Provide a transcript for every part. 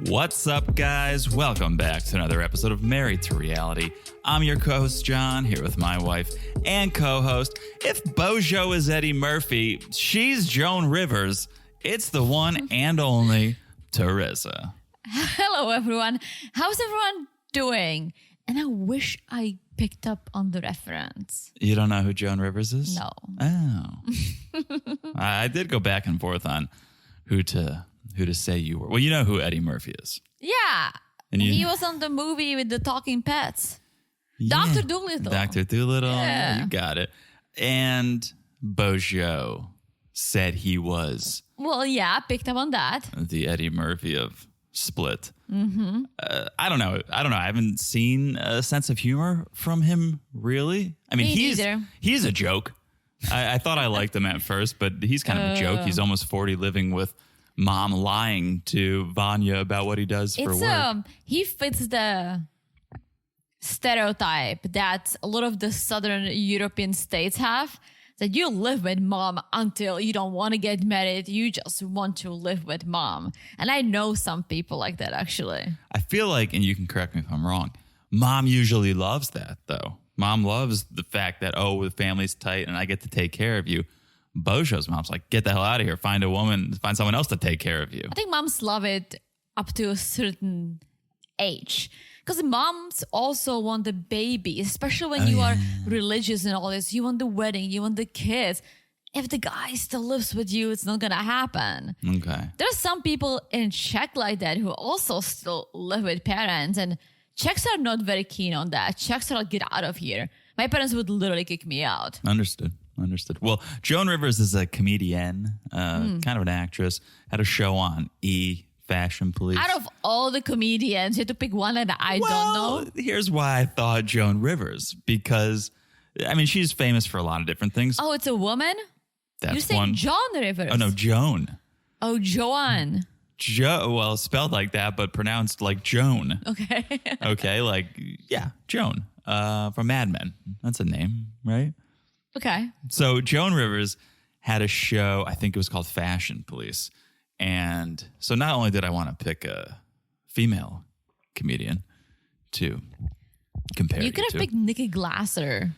What's up, guys? Welcome back to another episode of Married to Reality. I'm your co-host, John, here with my wife and co-host. If Bozo is Eddie Murphy, she's Joan Rivers. It's the one and only Teresa. Hello, everyone. How's everyone doing? And I wish I picked up on the reference. You don't know who Joan Rivers is? No. Oh. I did go back and forth on who to say you were. Well, you know who Eddie Murphy is. Yeah. And he was on the movie with the talking pets. Yeah. Dr. Dolittle. Dr. Dolittle. Yeah. You got it. And Bozo said he was. Well, yeah, picked up on that. The Eddie Murphy of Split. Mm-hmm. I don't know. I haven't seen a sense of humor from him, really. I mean, he's a joke. I thought I liked him at first, but he's kind of a joke. He's almost 40, living with mom lying to Vanja about what he does for work. He fits the stereotype that a lot of the Southern European states have, that you live with mom until you don't want to get married. You just want to live with mom. And I know some people like that, actually. I feel like, and you can correct me if I'm wrong, mom usually loves that, though. Mom loves the fact that, oh, the family's tight and I get to take care of you. Bozo's mom's like, get the hell out of here. Find someone else to take care of you. I think moms love it up to a certain age. Because moms also want the baby, especially when you are religious and all this. You want the wedding, you want the kids. If the guy still lives with you, it's not going to happen. Okay. There's some people in Czech like that who also still live with parents. And Czechs are not very keen on that. Czechs are like, get out of here. My parents would literally kick me out. Understood. Well, Joan Rivers is a comedian, kind of an actress, had a show on Fashion Police. Out of all the comedians, you have to pick one that I don't know. Here's why I thought Joan Rivers, because, I mean, she's famous for a lot of different things. Oh, it's a woman? That's you say John Rivers. Oh, no, Joan. Oh, Joan. Well, spelled like that, but pronounced like Joan. Okay. Okay, like, yeah, Joan from Mad Men. That's a name, right? Okay. So Joan Rivers had a show, I think it was called Fashion Police. And so not only did I want to pick a female comedian to compare You could have picked Nikki Glasser.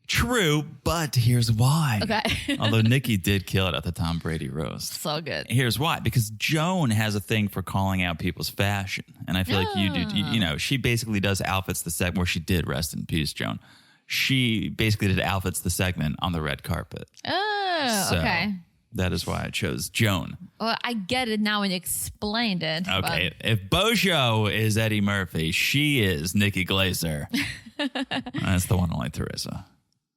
True, but here's why. Okay. Although Nikki did kill it at the Tom Brady roast. So good. Here's why. Because Joan has a thing for calling out people's fashion. And I feel like you do. You know, she basically does Outfits the segment where she did, rest in peace, Joan. She basically did Outfits the segment on the red carpet. Oh, so okay. That is why I chose Joan. Well, I get it now when you explained it. Okay, if Bozo is Eddie Murphy, she is Nikki Glaser. That's the one and only Teresa.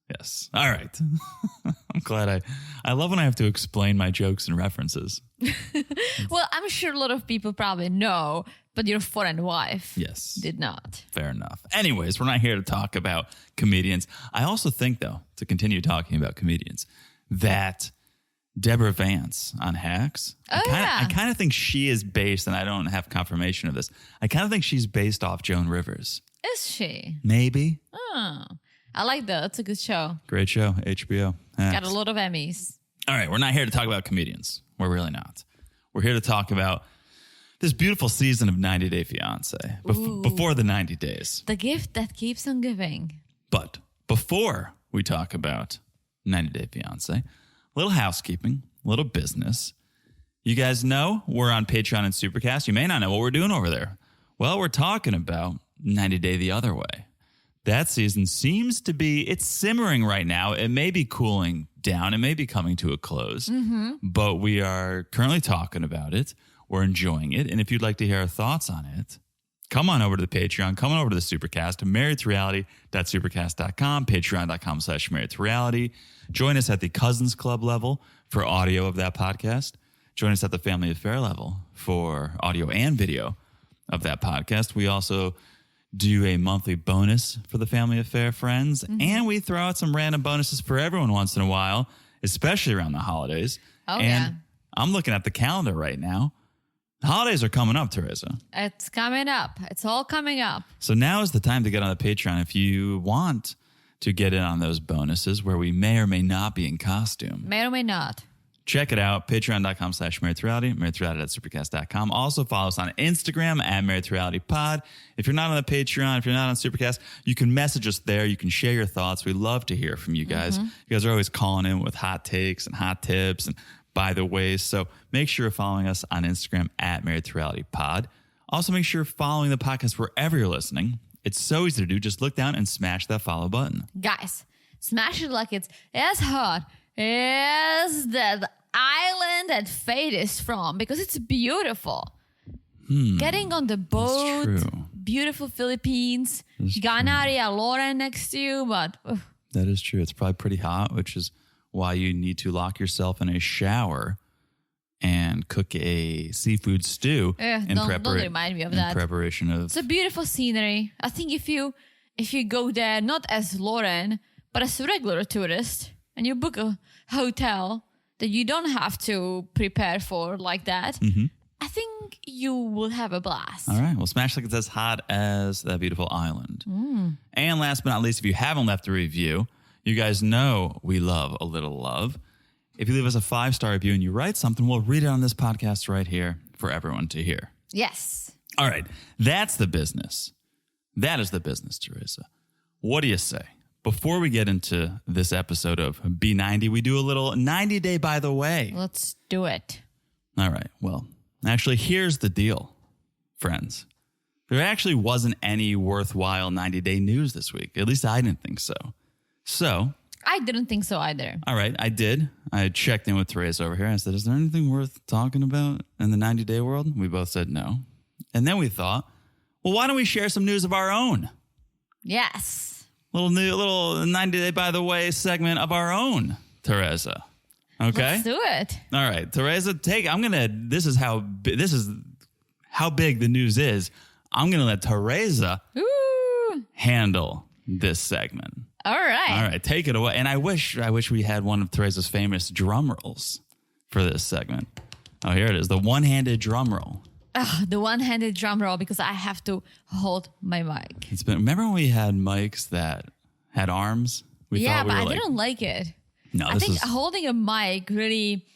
Yes. All right. I'm glad I love when I have to explain my jokes and references. Well, I'm sure a lot of people probably know, but your foreign wife did not. Fair enough. Anyways, we're not here to talk about comedians. I also think, though, to continue talking about comedians, that Deborah Vance on Hacks, I kind of think she is based, and I don't have confirmation of this, I kind of think she's based off Joan Rivers. Is she? Maybe. Oh, I like that. It's a good show. Great show, HBO. Hacks. Got a lot of Emmys. All right, we're not here to talk about comedians. We're really not. We're here to talk about this beautiful season of 90 Day Fiancé. Before the 90 days. The gift that keeps on giving. But before we talk about 90 Day Fiancé, a little housekeeping, a little business. You guys know we're on Patreon and Supercast. You may not know what we're doing over there. Well, we're talking about 90 Day the Other Way. That season seems to be, it's simmering right now. It may be cooling down. It may be coming to a close. But we are currently talking about it. We're enjoying it. And if you'd like to hear our thoughts on it, come on over to the Patreon. Come on over to the Supercast. marriedtoreality.supercast.com, patreon.com/marriedtoreality. Join us at the Cousins Club level for audio of that podcast. Join us at the Family Affair level for audio and video of that podcast. We also do a monthly bonus for the Family Affair friends, and we throw out some random bonuses for everyone once in a while, especially around the holidays. I'm looking at the calendar right now. The holidays are coming up, Teresa. It's coming up. It's all coming up. So now is the time to get on the Patreon if you want to get in on those bonuses where we may or may not be in costume. May or may not. Check it out. Patreon.com/MarriedToReality, MarriedToReality@Supercast.com. Also follow us on Instagram @MarriedToRealityPod. If you're not on the Patreon, if you're not on Supercast, you can message us there. You can share your thoughts. We love to hear from you guys. You guys are always calling in with hot takes and hot tips and by the ways. So make sure you're following us on Instagram @MarriedToRealityPod. Also make sure you're following the podcast wherever you're listening. It's so easy to do. Just look down and smash that follow button. Guys, smash it like it's as hot as that island that Fate is from, because it's beautiful. Getting on the boat, true. beautiful Philippines, Ganaria, Loren next to you, but That is true. It's probably pretty hot, which is why you need to lock yourself in a shower and cook a seafood stew don't remind me of that. In preparation of... It's a beautiful scenery. I think if you go there, not as Loren, but as a regular tourist, and you book a hotel that you don't have to prepare for like that, I think you will have a blast. All right. Well, smash like it's as hot as that beautiful island. And last but not least, if you haven't left a review, you guys know we love a little love. If you leave us a 5-star review and you write something, we'll read it on this podcast right here for everyone to hear. Yes. All right. That's the business. That is the business, Teresa. What do you say? Before we get into this episode of B90, we do a little 90-day by the way. Let's do it. All right. Well, actually, here's the deal, friends. There actually wasn't any worthwhile 90-day news this week. At least I didn't think so. So... I didn't think so either. All right, I did. I checked in with Teresa over here. I said, is there anything worth talking about in the 90-day world? We both said no. And then we thought, well, why don't we share some news of our own? Yes. Little 90-day by the way segment of our own, Teresa. Okay? Let's do it. All right, Teresa, this is how big the news is. I'm going to let Teresa handle this segment. All right. All right, take it away. And I wish we had one of Teresa's famous drum rolls for this segment. Oh, here it is, the one-handed drum roll. The one-handed drum roll, because I have to hold my mic. Remember when we had mics that had arms? I didn't like it. No, I think holding a mic really,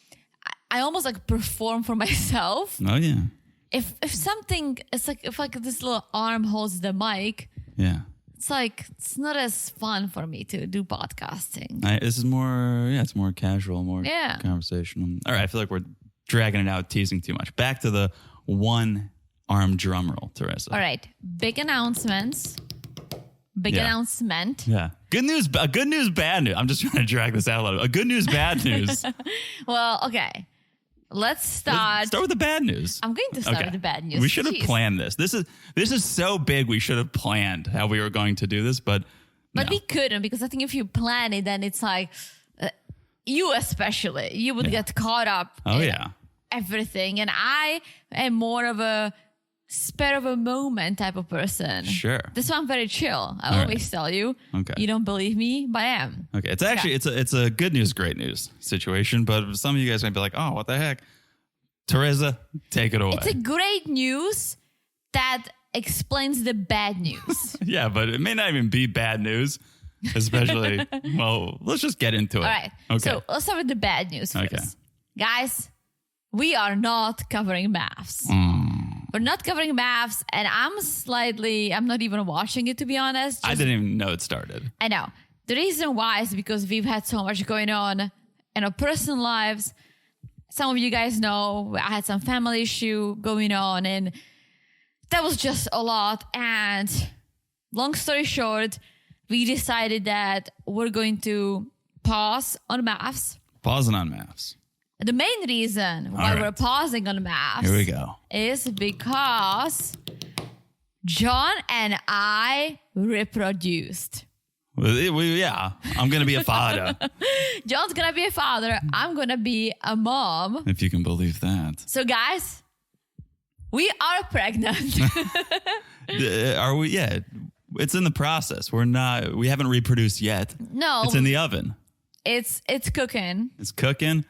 I almost like perform for myself. Oh yeah. If something, it's like if this little arm holds the mic. Yeah. It's not as fun for me to do podcasting. This is more, it's more casual, more conversational. All right, I feel like we're dragging it out, teasing too much. Back to the one-arm drum roll, Teresa. All right, big announcements. Announcement. Yeah. Good news, bad news. I'm just trying to drag this out a little. A good news, bad news. Well, okay. Let's start with the bad news. I'm going to start with the bad news. We should have planned this. This is so big. We should have planned how we were going to do this, but we couldn't, because I think if you plan it, then it's like you especially would get caught up. In everything, and I am more of a spur of a moment type of person. Sure. This one very chill. I always tell you. Okay. You don't believe me, but I am. Okay. It's actually it's a good news, great news situation, but some of you guys might be like, oh, what the heck? Teresa, take it away. It's a great news that explains the bad news. Yeah, but it may not even be bad news, especially, well, let's just get into it. All right. Okay. So let's start with the bad news first. Okay. Guys, we are not covering maths. We're not covering maths, and I'm not even watching it, to be honest. I didn't even know it started. I know. The reason why is because we've had so much going on in our personal lives. Some of you guys know I had some family issue going on, and that was just a lot. And long story short, we decided that we're going to pause on maths. Pausing on maths. The main reason why we're pausing on maths Here we go. is because John and I reproduced. I'm going to be a father. John's going to be a father. I'm going to be a mom. If you can believe that. So guys, we are pregnant. Are we? Yeah. It's in the process. We haven't reproduced yet. No. It's in the oven. It's cooking. It's cooking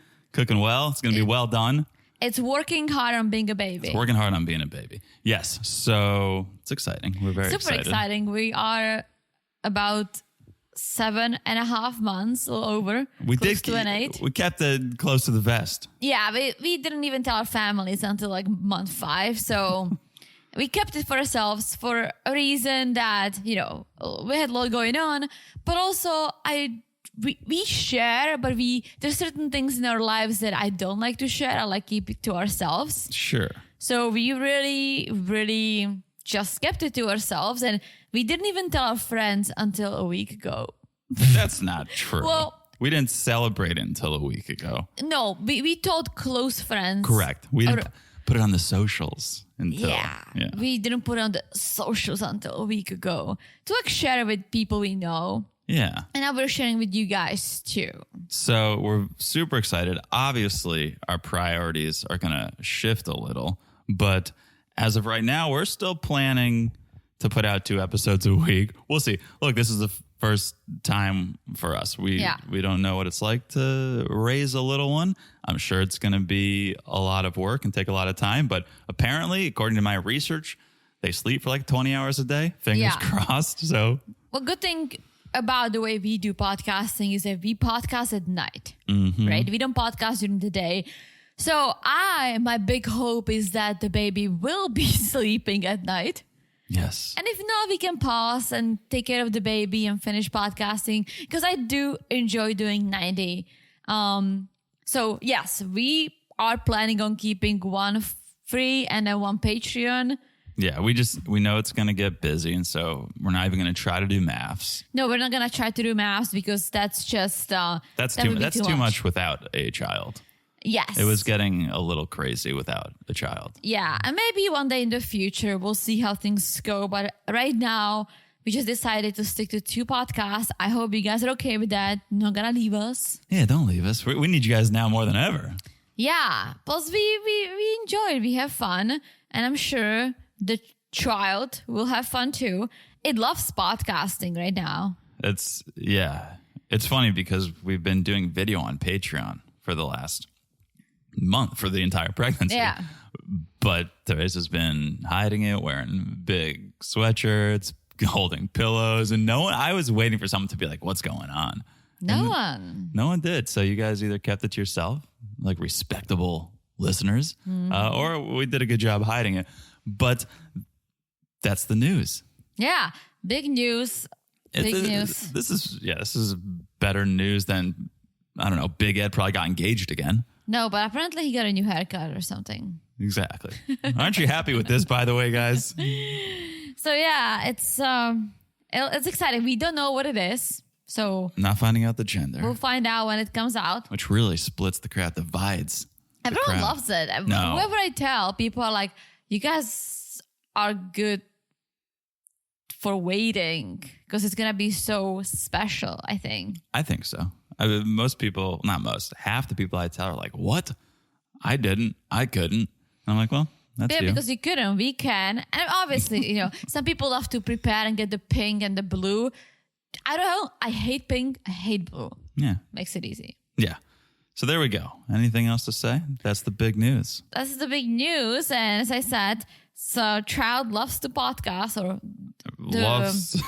well. It's going to be well done. It's working hard on being a baby. It's working hard on being a baby. Yes. So it's exciting. We're very Super exciting. We are about 7.5 months or over. We close did to an 8. We kept it close to the vest. Yeah, we didn't even tell our families until like month 5. So we kept it for ourselves for a reason that, we had a lot going on. But also we share, but there's certain things in our lives that I don't like to share. I like keep it to ourselves. Sure. So we really, really just kept it to ourselves. And we didn't even tell our friends until a week ago. That's not true. Well, we didn't celebrate it until a week ago. No, we told close friends. Correct. We didn't put it on the socials until. Yeah. We didn't put it on the socials until a week ago. To like share it with people we know. Yeah. And now we're sharing with you guys too. So we're super excited. Obviously, our priorities are going to shift a little. But as of right now, we're still planning to put out 2 episodes a week. We'll see. Look, this is the first time for us. We don't know what it's like to raise a little one. I'm sure it's going to be a lot of work and take a lot of time. But apparently, according to my research, they sleep for like 20 hours a day. Fingers crossed. So, well, good thing about the way we do podcasting is that we podcast at night, right? We don't podcast during the day. So my big hope is that the baby will be sleeping at night. Yes. And if not, we can pause and take care of the baby and finish podcasting because I do enjoy doing 90. So yes, we are planning on keeping 1 free and then 1 Patreon. Yeah, we know it's going to get busy, and so we're not even going to try to do maths. No, we're not going to try to do maths because that's just that's too much without a child. Yes. It was getting a little crazy without a child. Yeah, and maybe one day in the future we'll see how things go, but right now we just decided to stick to 2 podcasts. I hope you guys are okay with that. Not going to leave us. Yeah, don't leave us. We need you guys now more than ever. Yeah, plus we enjoy it. We have fun, and I'm sure the child will have fun too. It loves podcasting right now. It's funny because we've been doing video on Patreon for the last month for the entire pregnancy. Yeah. But Teresa's been hiding it, wearing big sweatshirts, holding pillows, and I was waiting for someone to be like, what's going on? No one did. So you guys either kept it to yourself, like respectable listeners, or we did a good job hiding it. But that's the news. Yeah. Big news. This is better news than, I don't know, Big Ed probably got engaged again. No, but apparently he got a new haircut or something. Exactly. Aren't you happy with this, by the way, guys? So yeah, it's exciting. We don't know what it is. So not finding out the gender. We'll find out when it comes out. Which really splits the crowd, divides. Everyone loves it. No. Whoever I tell, people are like, you guys are good for waiting because it's going to be so special, I think. I think so. I mean, most people, not most, half the people I tell are like, what? I didn't. I couldn't. And I'm like, well, that's you. Because you couldn't. We can. And obviously, some people love to prepare and get the pink and the blue. I don't know. I hate pink. I hate blue. Yeah. Makes it easy. Yeah. So there we go. Anything else to say? That's the big news. That's the big news. And as I said, so child loves the podcast or loves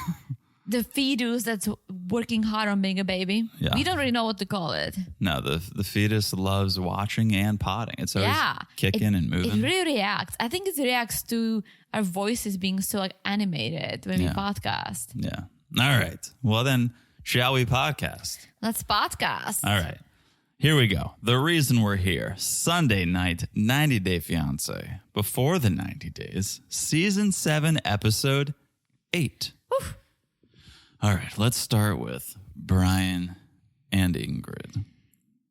the fetus that's working hard on being a baby. Yeah. We don't really know what to call it. No, the fetus loves watching and potting. It's always kicking and moving. It really reacts. I think it reacts to our voices being so like animated when we podcast. Yeah. All right. Well, then, shall we podcast? Let's podcast. All right. Here we go. The reason we're here. Sunday night, 90 Day Fiancé. Before the 90 days, Season 7, Episode 8. Oof. All right. Let's start with Brian and Ingrid.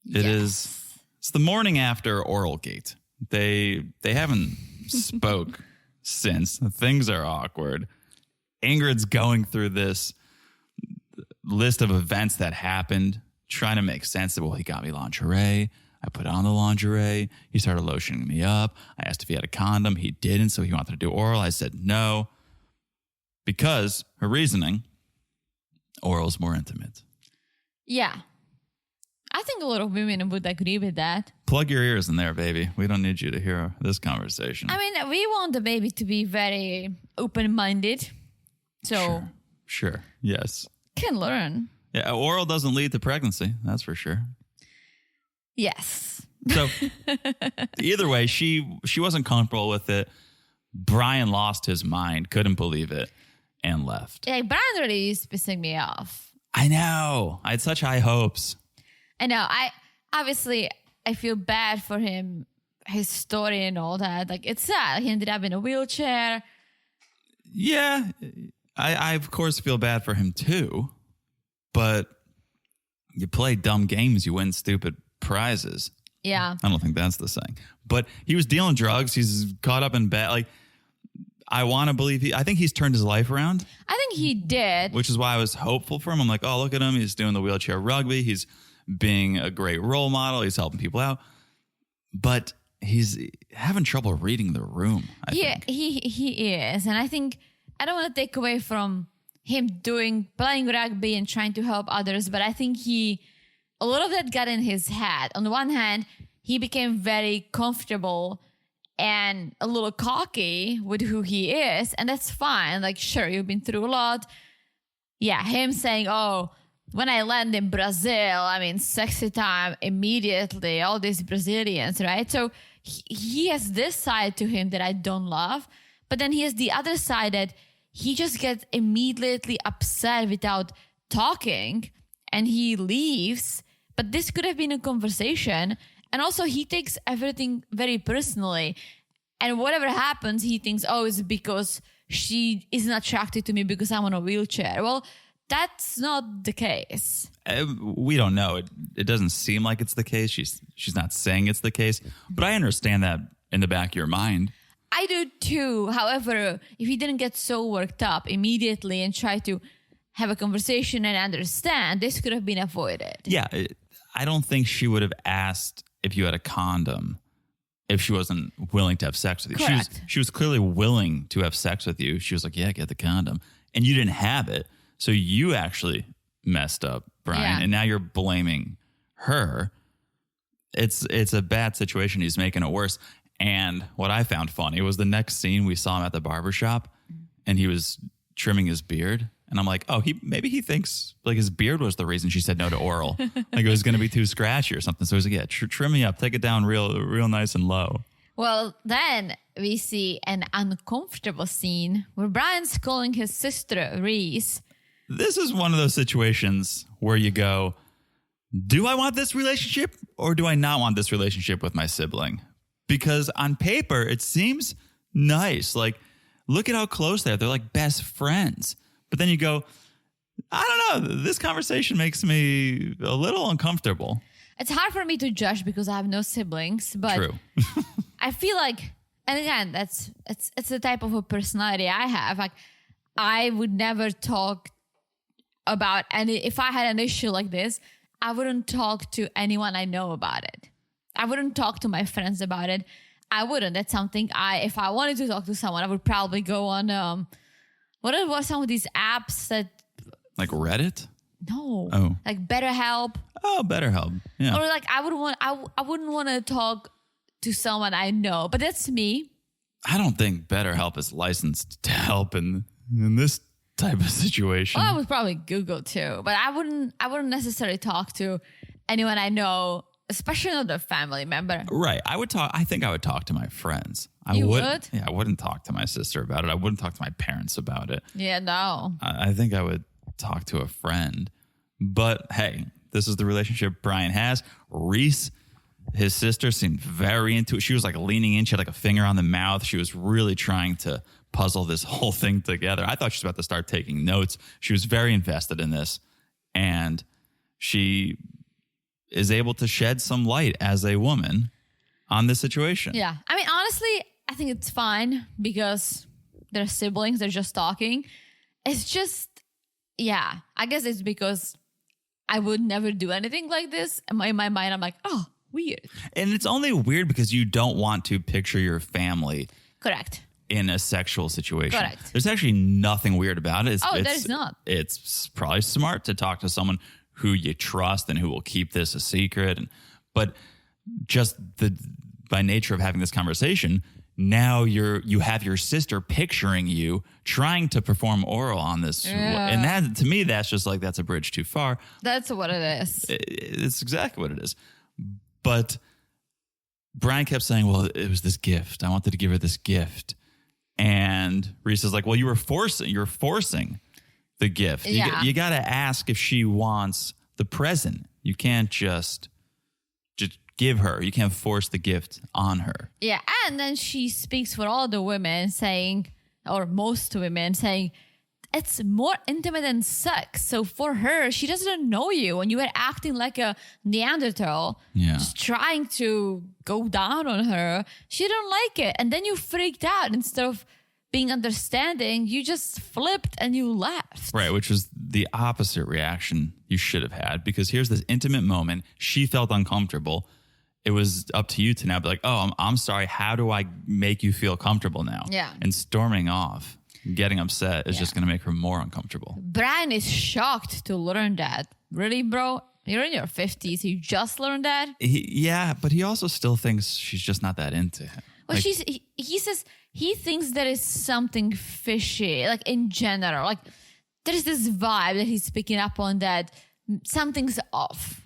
It's the morning after Oral Gate. They haven't spoke since. Things are awkward. Ingrid's going through this list of events that happened, trying to make sense of, well, he got me lingerie. I put on the lingerie. He started lotioning me up. I asked if he had a condom. He didn't, so he wanted to do oral. I said no. Because her reasoning, oral's more intimate. Yeah. I think a lot of women would agree with that. Plug your ears in there, baby. We don't need you to hear this conversation. I mean, we want the baby to be very open-minded. So Sure. Yes. Can learn. Yeah, oral doesn't lead to pregnancy. That's for sure. Yes. So either way, she wasn't comfortable with it. Brian lost his mind, couldn't believe it, and left. Yeah, Brian really is pissing me off. I know. I had such high hopes. I know. I feel bad for him, his story and all that. Like, it's sad. He ended up in a wheelchair. Yeah, I of course feel bad for him too. But you play dumb games, you win stupid prizes. Yeah. I don't think that's the saying. But he was dealing drugs. He's caught up in bad. Like, I want to believe I think he's turned his life around. I think he did. Which is why I was hopeful for him. I'm like, oh, look at him. He's doing the wheelchair rugby. He's being a great role model. He's helping people out. But he's having trouble reading the room, I think. He is. And I think I don't want to take away from him playing rugby and trying to help others, but I think a lot of that got in his head. On the one hand, he became very comfortable and a little cocky with who he is, and that's fine. Like, sure, you've been through a lot. Yeah, him saying, oh, when I land in Brazil, I mean, sexy time immediately, all these Brazilians, right? So he has this side to him that I don't love, but then he has the other side that he just gets immediately upset without talking and he leaves. But this could have been a conversation. And also he takes everything very personally. And whatever happens, he thinks, oh, it's because she isn't attracted to me because I'm on a wheelchair. Well, that's not the case. We don't know. It doesn't seem like it's the case. She's not saying it's the case. But I understand that in the back of your mind. I do too. However, if he didn't get so worked up immediately and try to have a conversation and understand, this could have been avoided. Yeah, I don't think she would have asked if you had a condom if she wasn't willing to have sex with you. Correct. She was clearly willing to have sex with you. She was like, yeah, get the condom. And you didn't have it. So you actually messed up, Brian. Yeah. And now you're blaming her. It's a bad situation. He's making it worse. And what I found funny was the next scene we saw him at the barbershop and he was trimming his beard. And I'm like, oh, maybe he thinks like his beard was the reason she said no to oral. Like it was going to be too scratchy or something. So he's like, yeah, trim me up, take it down real nice and low. Well, then we see an uncomfortable scene where Brian's calling his sister Reese. This is one of those situations where you go, do I want this relationship or do I not want this relationship with my sibling? Because on paper, it seems nice. Like, look at how close they are. They're like best friends. But then you go, I don't know. This conversation makes me a little uncomfortable. It's hard for me to judge because I have no siblings. But True. I feel like, and again, it's the type of a personality I have. Like, I would never talk about if I had an issue like this, I wouldn't talk to anyone I know about it. I wouldn't talk to my friends about it. I wouldn't. That's something if I wanted to talk to someone, I would probably go on, what are some of these apps that... Like Reddit? No. Oh. Like BetterHelp. Oh, BetterHelp. Yeah. Or like I wouldn't want to talk to someone I know, but that's me. I don't think BetterHelp is licensed to help in this type of situation. Well, I would probably Google too, but I wouldn't necessarily talk to anyone I know, especially not a family member. Right. I think I would talk to my friends. You would? Yeah, I wouldn't talk to my sister about it. I wouldn't talk to my parents about it. Yeah, no. I think I would talk to a friend. But hey, this is the relationship Brian has. Reese, his sister, seemed very into it. She was like leaning in. She had like a finger on the mouth. She was really trying to puzzle this whole thing together. I thought she was about to start taking notes. She was very invested in this. And she is able to shed some light as a woman on this situation. Yeah. I mean, honestly, I think it's fine because they're siblings. They're just talking. It's just, yeah, I guess it's because I would never do anything like this. And in my mind, I'm like, oh, weird. And it's only weird because you don't want to picture your family. Correct. In a sexual situation. Correct. There's actually nothing weird about it. There's not. It's probably smart to talk to someone who you trust and who will keep this a secret. But just by nature of having this conversation, now you have your sister picturing you trying to perform oral on this. And that, to me, that's just like, that's a bridge too far. That's what it is. It's exactly what it is. But Brian kept saying, well, it was this gift. I wanted to give her this gift. And Reese is like, well, you're forcing the gift. Yeah. You got to ask if she wants the present. You can't just give her. You can't force the gift on her. Yeah. And then she speaks for all the women saying, or most women saying, it's more intimate than sex. So for her, she doesn't know you. And you were acting like a Neanderthal, just trying to go down on her. She didn't like it. And then you freaked out. Instead of being understanding, you just flipped and you left. Right, which was the opposite reaction you should have had. Because here's this intimate moment. She felt uncomfortable. It was up to you to now be like, oh, I'm sorry. How do I make you feel comfortable now? Yeah. And storming off, getting upset is just going to make her more uncomfortable. Brian is shocked to learn that. Really, bro? You're in your 50s. You just learned that? Yeah, but he also still thinks she's just not that into him. Well, he says he thinks there is something fishy, like in general. Like there's this vibe that he's picking up on that something's off.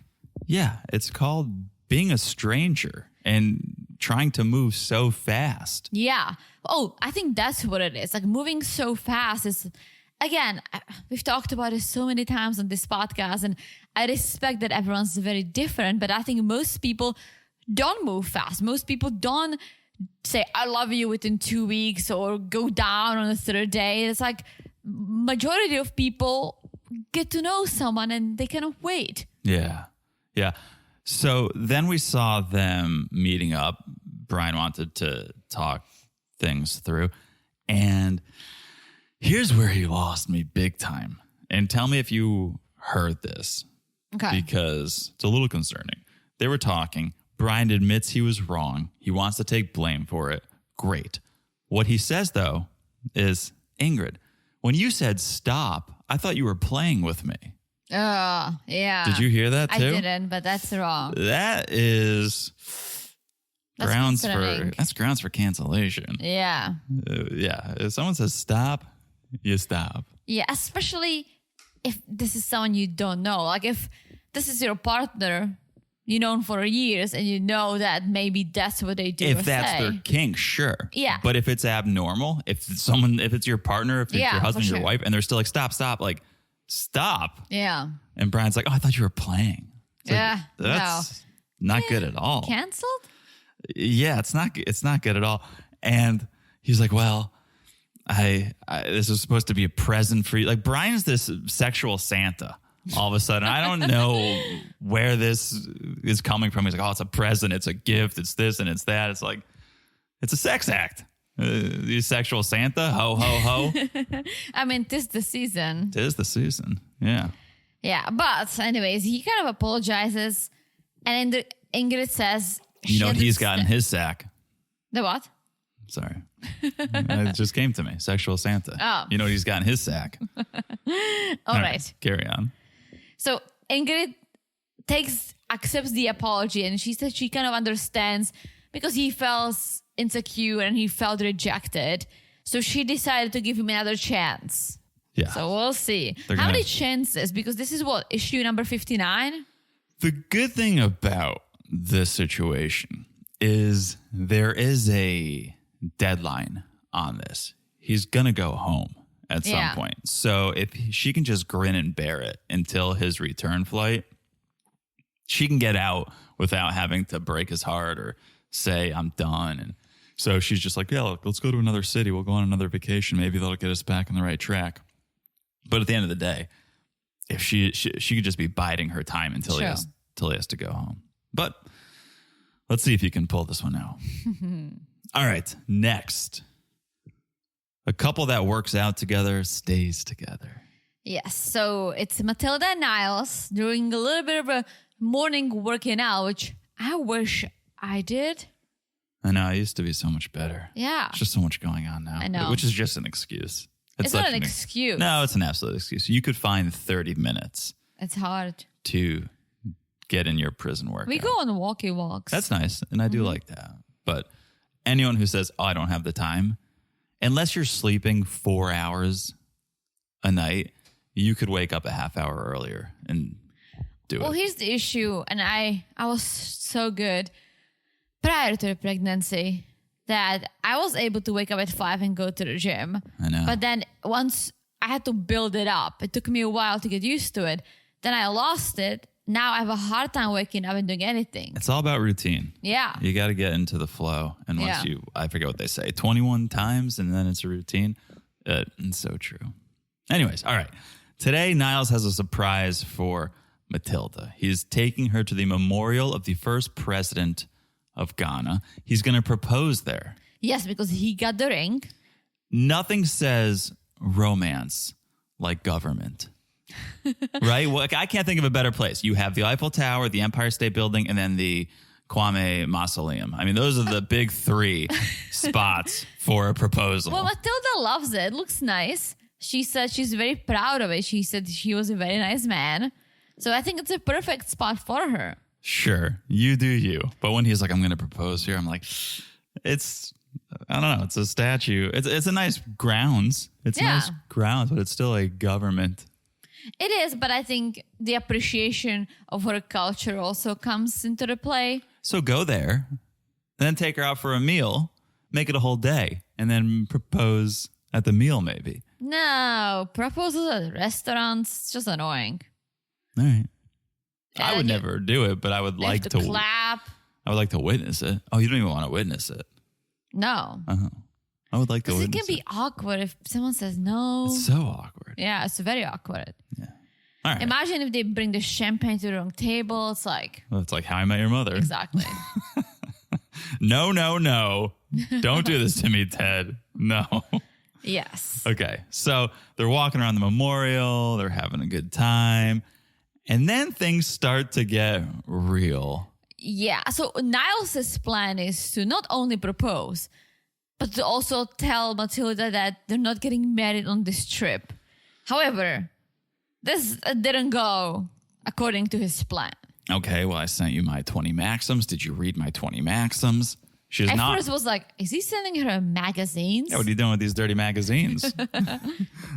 Yeah, it's called being a stranger and trying to move so fast. Yeah. Oh, I think that's what it is. Like moving so fast is, again, we've talked about it so many times on this podcast, and I respect that everyone's very different, but I think most people don't move fast. Most people don't say, I love you within 2 weeks or go down on the third day. It's like majority of people get to know someone and they cannot wait. Yeah. Yeah. So then we saw them meeting up. Brian wanted to talk things through. And here's where he lost me big time. And tell me if you heard this. Okay. Because it's a little concerning. They were talking. Brian admits he was wrong. He wants to take blame for it. Great. What he says, though, is, Ingrid, when you said stop, I thought you were playing with me. Oh, yeah. Did you hear that too? I didn't, but that's wrong. That is grounds for cancellation. Yeah. Yeah. If someone says stop, you stop. Yeah, especially if this is someone you don't know. Like if this is your partner you known for years and you know that maybe that's what they do. If that's their kink, sure. Yeah. But if it's abnormal, if it's your partner, if it's your husband, your wife, and they're still like, stop, like, stop. Yeah. And Brian's like, oh, I thought you were playing. It's yeah. Like, that's not good at all. Canceled? Yeah, it's not good at all. And he's like, well, I this was supposed to be a present for you. Like Brian's this sexual Santa. All of a sudden, I don't know where this is coming from. He's like, oh, it's a present, it's a gift, it's this and it's that. It's like, it's a sex act. You sexual Santa, ho, ho, ho. I mean, 'tis the season. 'Tis the season, yeah. Yeah, but anyways, he kind of apologizes. And Ingrid says... You know what he's got in his sack? The what? Sorry. It just came to me. Sexual Santa. Oh. You know what he's got in his sack? All right. Carry on. So Ingrid accepts the apology, and she said she kind of understands because he felt insecure and he felt rejected. So she decided to give him another chance. Yeah. So we'll see. How many chances? Because this is what, issue number 59? The good thing about this situation is there is a deadline on this. He's going to go home at some point. So if she can just grin and bear it until his return flight, she can get out without having to break his heart or say, I'm done. And so she's just like, yeah, look, let's go to another city. We'll go on another vacation. Maybe that'll get us back on the right track. But at the end of the day, if she could just be biding her time until he has to go home. But let's see if you can pull this one out. All right, next. A couple that works out together stays together. Yes, so it's Matilda and Niles doing a little bit of a morning working out, which I wish I did. I know, I used to be so much better. Yeah. There's just so much going on now. I know. Which is just an excuse. It's not an excuse. No, it's an absolute excuse. You could find 30 minutes. It's hard. To get in your prison workout. We go on walkie walks. That's nice, and I do like that. But anyone who says, oh, I don't have the time, unless you're sleeping 4 hours a night, you could wake up a half hour earlier and do it. Well, here's the issue. And I was so good prior to the pregnancy that I was able to wake up at 5 and go to the gym. I know. But then once I had to build it up, it took me a while to get used to it. Then I lost it. Now I have a hard time waking up and doing anything. It's all about routine. Yeah. You got to get into the flow. And once I forget what they say, 21 times and then it's a routine. It's so true. Anyways, all right. Today, Niles has a surprise for Matilda. He's taking her to the memorial of the first president of Ghana. He's going to propose there. Yes, because he got the ring. Nothing says romance like government. Right? Well, I can't think of a better place. You have the Eiffel Tower, the Empire State Building, and then the Kwame Mausoleum. I mean, those are the big three spots for a proposal. Well, Matilda loves it. It looks nice. She said she's very proud of it. She said he was a very nice man. So I think it's a perfect spot for her. Sure, you do you. But when he's like, I'm going to propose here, I'm like, I don't know. It's a statue. It's a nice grounds. It's nice grounds, but it's still a government. It is, but I think the appreciation of her culture also comes into the play. So go there, then take her out for a meal, make it a whole day, and then propose at the meal maybe. No, proposals at restaurants, it's just annoying. All right. And I would never do it, but I would like to clap. I would like to witness it. Oh, you don't even want to witness it. No. I would like to witness it. Because it can be awkward if someone says no. It's so awkward. Yeah, it's very awkward. Yeah. All right. Imagine if they bring the champagne to the wrong table. It's like... Well, it's like How I Met Your Mother. Exactly. No. Don't do this to me, Ted. No. Yes. Okay. So they're walking around the memorial. They're having a good time. And then things start to get real. Yeah. So Niles' plan is to not only propose, but to also tell Matilda that they're not getting married on this trip. However, this didn't go according to his plan. Okay, well, I sent you my 20 maxims. Did you read my 20 maxims? She is At not. first was like, is he sending her magazines? Yeah, what are you doing with these dirty magazines?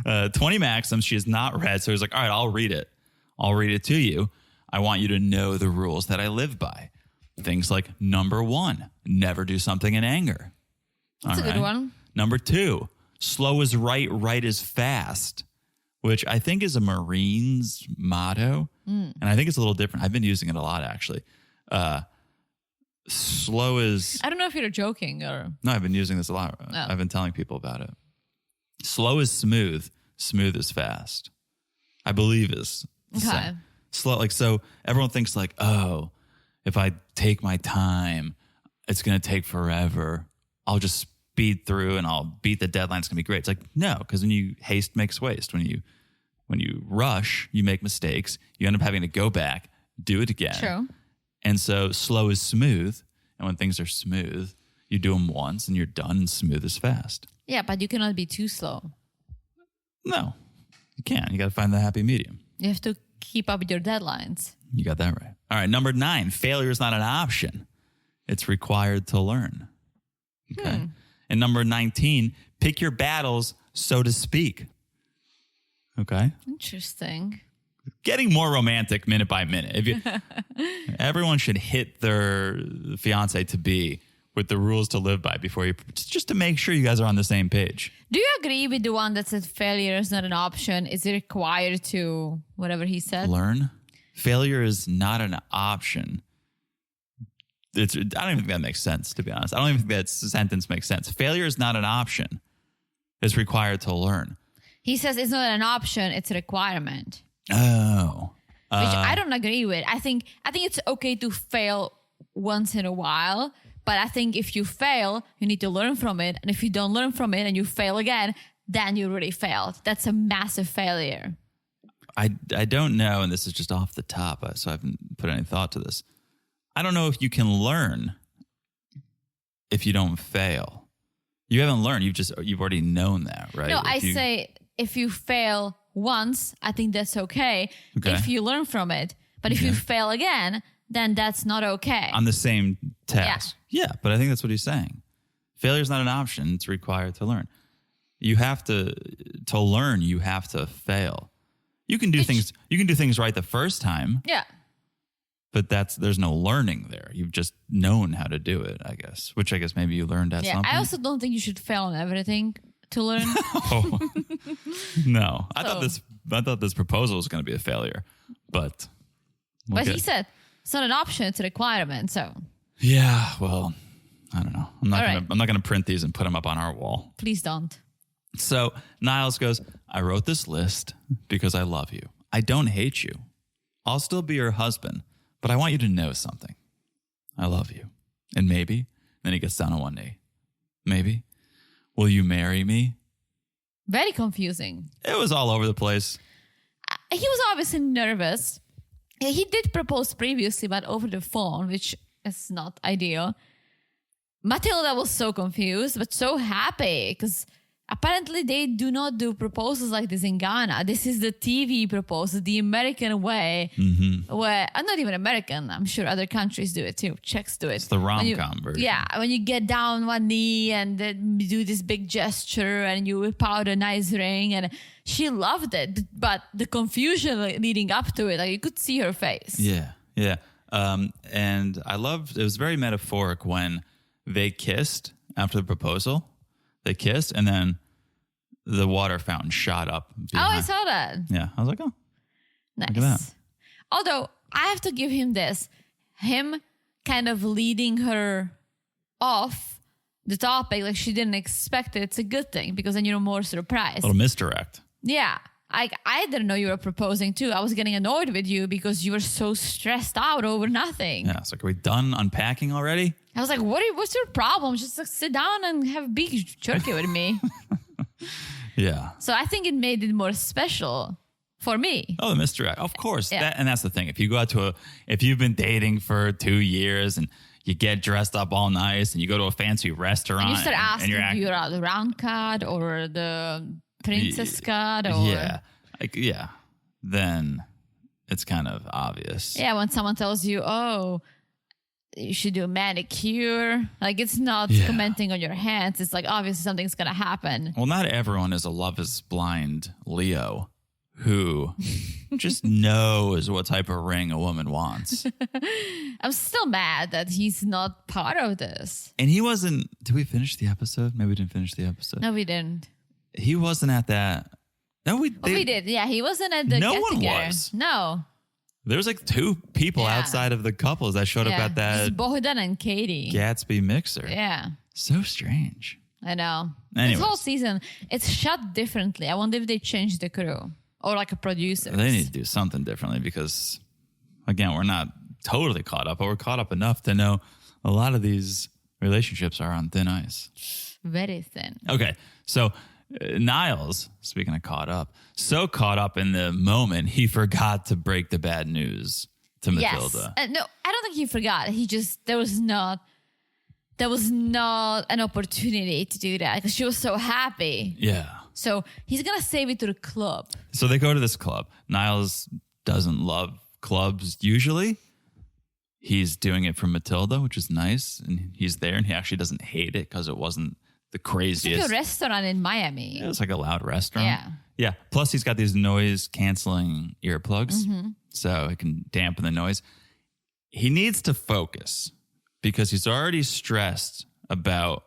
20 maxims she has not read. So he's like, all right, I'll read it. I'll read it to you. I want you to know the rules that I live by. Things like number 1, never do something in anger. That's a good one. Number 2, slow is right, right is fast, which I think is a Marine's motto. And I think it's a little different. I've been using it a lot, actually. Slow is... I don't know if you're joking or... No, I've been using this a lot. Oh. I've been telling people about it. Slow is smooth. Smooth is fast. I believe is the Okay. same. Slow, like, so everyone thinks like, oh, if I take my time, it's going to take forever. I'll just speed through and I'll beat the deadline. It's going to be great. It's like, no, because when you haste makes waste. When you rush, you make mistakes. You end up having to go back, do it again. True. And so slow is smooth. And when things are smooth, you do them once and you're done, and smooth is fast. Yeah, but you cannot be too slow. No, you can't. You got to find the happy medium. You have to keep up with your deadlines. You got that right. All right. Number 9, failure is not an option. It's required to learn. Okay. And number 19, pick your battles, so to speak. Okay. Interesting. Getting more romantic minute by minute. If you, everyone should hit their fiancé to be with the rules to live by before you, just to make sure you guys are on the same page. Do you agree with the one that said failure is not an option? Is it required to whatever he said? Learn. Failure is not an option. I don't even think that makes sense, to be honest. I don't even think that sentence makes sense. Failure is not an option. It's required to learn. He says it's not an option, it's a requirement. Oh. Which I don't agree with. I think it's okay to fail once in a while, but I think if you fail, you need to learn from it. And if you don't learn from it and you fail again, then you really failed. That's a massive failure. I don't know, and this is just off the top, so I haven't put any thought to this. I don't know if you can learn if you don't fail. You haven't learned. You've already known that, right? No, I say if you fail once, I think that's okay. If you learn from it. But if you fail again, then that's not okay. On the same task. Yeah, but I think that's what he's saying. Failure's not an option. It's required to learn. You have to learn, you have to fail. You can do things right the first time. Yeah. But there's no learning there. You've just known how to do it, I guess. Which I guess maybe you learned at something. I also don't think you should fail on everything to learn. Oh. No. I thought this proposal was going to be a failure. But he said it's not an option, it's a requirement. So yeah, well, I don't know. I'm not gonna print these and put them up on our wall. Please don't. So Niles goes, I wrote this list because I love you. I don't hate you. I'll still be your husband, but I want you to know something. I love you. And maybe, then he gets down on one knee. Maybe, will you marry me? Very confusing. It was all over the place. He was obviously nervous. He did propose previously, but over the phone, which is not ideal. Matilda was so confused, but so happy because apparently they do not do proposals like this in Ghana. This is the TV proposal, the American way, where not even American. I'm sure other countries do it too. Czechs do it. It's the rom-com version. Yeah, when you get down one knee and then you do this big gesture and you whip out a nice ring, and she loved it. But the confusion leading up to it, like you could see her face. Yeah. And I loved, it was very metaphoric when they kissed after the proposal. They kissed, and then the water fountain shot up. Oh, I saw that. Yeah, I was like, oh, nice. Look at that. Although, I have to give him this. Him kind of leading her off the topic like she didn't expect it. It's a good thing because then you're more surprised. A little misdirect. Yeah. I didn't know you were proposing too. I was getting annoyed with you because you were so stressed out over nothing. Yeah, it's like, are we done unpacking already? I was like, what's your problem? Just like, sit down and have beef jerky with me. Yeah. So I think it made it more special for me. Oh, the misdirect. Of course. Yeah. And that's the thing. If you go out if you've been dating for 2 years and you get dressed up all nice and you go to a fancy restaurant. And you start asking and if you're the round cut or the princess cut. Or, yeah. Then it's kind of obvious. Yeah, when someone tells you, oh, you should do a manicure. Like, it's not commenting on your hands. It's like, obviously something's going to happen. Well, not everyone is a Love is Blind Leo who just knows what type of ring a woman wants. I'm still mad that he's not part of this. And he wasn't, did we finish the episode? Maybe we didn't finish the episode. No, we didn't. He wasn't at that. No, we did. Yeah, he wasn't at the No one get-together. was. No. There was like 2 people outside of the couples that showed up at that Just Bohdan and Katie. Gatsby mixer. Yeah. So strange. I know. Anyways. This whole season, it's shot differently. I wonder if they changed the crew or like a producer. They need to do something differently because, again, we're not totally caught up, but we're caught up enough to know a lot of these relationships are on thin ice. Very thin. Okay, so Niles, speaking of caught up, so caught up in the moment, he forgot to break the bad news to Matilda. Yes. No, I don't think he forgot. He just, there was not an opportunity to do that because she was so happy. Yeah. So he's going to save it to the club. So they go to this club. Niles doesn't love clubs usually. He's doing it for Matilda, which is nice. And he's there and he actually doesn't hate it because it wasn't the craziest. It's like a restaurant in Miami. It was like a loud restaurant. Yeah. Yeah. Plus he's got these noise canceling earplugs. So it can dampen the noise. He needs to focus because he's already stressed about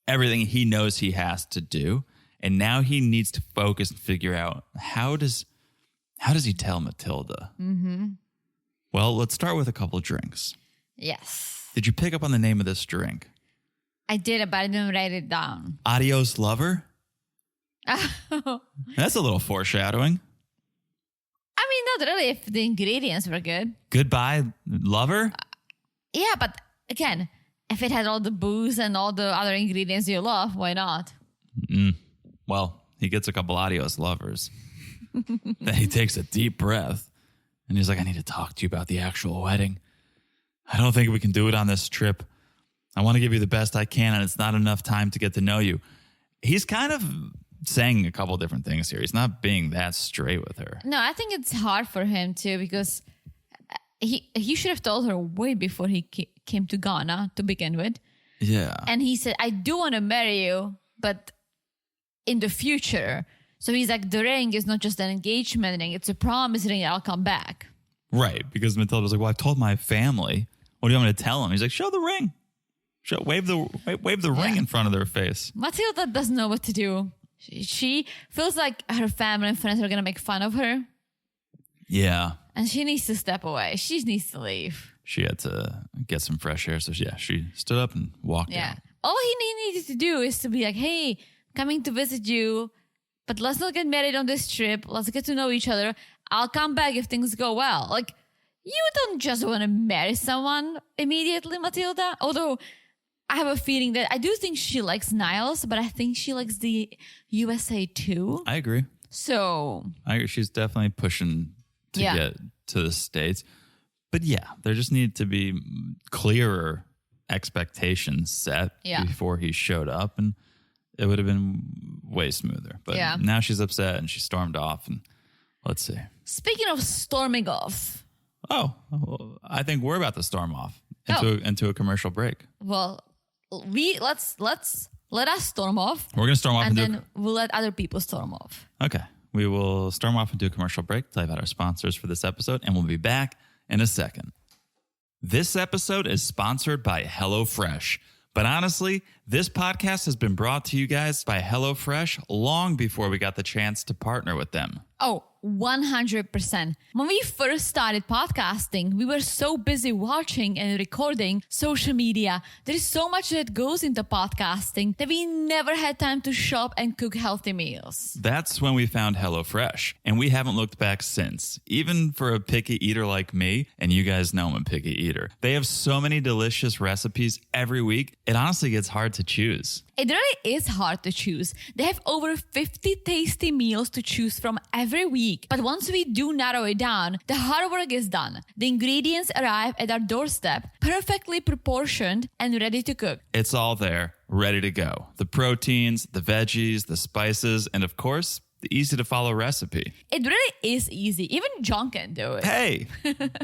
everything he knows he has to do. And now he needs to focus and figure out how does he tell Matilda? Well, let's start with a couple of drinks. Yes. Did you pick up on the name of this drink? I did, but I didn't write it down. Adios, lover? That's a little foreshadowing. I mean, not really if the ingredients were good. Goodbye, lover? Yeah, but again, if it had all the booze and all the other ingredients you love, why not? Well, he gets a couple adios lovers. Then he takes a deep breath and he's like, I need to talk to you about the actual wedding. I don't think we can do it on this trip. I want to give you the best I can, and it's not enough time to get to know you. He's kind of saying a couple different things here. He's not being that straight with her. No, I think it's hard for him too because he should have told her way before he came to Ghana to begin with. Yeah. And he said, I do want to marry you, but in the future. So he's like, the ring is not just an engagement ring. It's a promise ring. I'll come back. Right. Because Matilda was like, well, I told my family. What do you want me to tell them? He's like, show the ring. Wave the ring in front of their face. Matilda doesn't know what to do. She feels like her family and friends are going to make fun of her. Yeah. And she needs to step away. She needs to leave. She had to get some fresh air. So yeah, she stood up and walked out. All he needed to do is to be like, hey, coming to visit you, but let's not get married on this trip. Let's get to know each other. I'll come back if things go well. Like, you don't just want to marry someone immediately, Matilda. Although I have a feeling that I do think she likes Niles, but I think she likes the USA too. I agree. So I agree. She's definitely pushing to get to the States. But yeah, there just need to be clearer expectations set before he showed up, and it would have been way smoother. But now she's upset and she stormed off, and let's see. Speaking of storming off. Oh, well, I think we're about to storm off into a commercial break. Well, let us storm off. We're going to storm off. And then we'll let other people storm off. Okay. We will storm off into a commercial break, tell you about our sponsors for this episode, and we'll be back in a second. This episode is sponsored by HelloFresh. But honestly, this podcast has been brought to you guys by HelloFresh long before we got the chance to partner with them. Oh, 100%. When we first started podcasting, we were so busy watching and recording social media. There is so much that goes into podcasting that we never had time to shop and cook healthy meals. That's when we found HelloFresh, and we haven't looked back since. Even for a picky eater like me, and you guys know I'm a picky eater, they have so many delicious recipes every week, it honestly gets hard to choose. It really is hard to choose. They have over 50 tasty meals to choose from every week. But once we do narrow it down, the hard work is done. The ingredients arrive at our doorstep, perfectly proportioned and ready to cook. It's all there, ready to go. The proteins, the veggies, the spices, and of course, the easy to follow recipe. It really is easy. Even John can do it. Hey,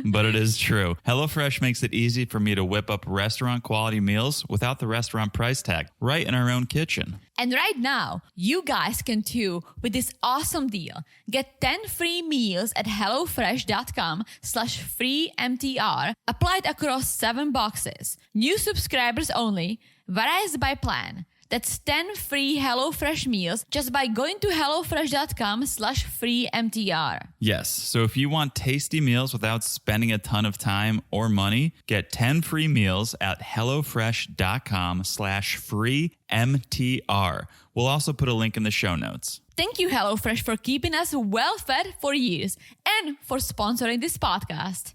but it is true. HelloFresh makes it easy for me to whip up restaurant quality meals without the restaurant price tag, right in our own kitchen. And right now, you guys can too with this awesome deal. Get 10 free meals at HelloFresh.com/freeMTR applied across 7 boxes. New subscribers only, varies by plan. That's 10 free HelloFresh meals just by going to HelloFresh.com/freeMTR. Yes, so if you want tasty meals without spending a ton of time or money, get 10 free meals at HelloFresh.com/freeMTR. We'll also put a link in the show notes. Thank you, HelloFresh, for keeping us well-fed for years and for sponsoring this podcast.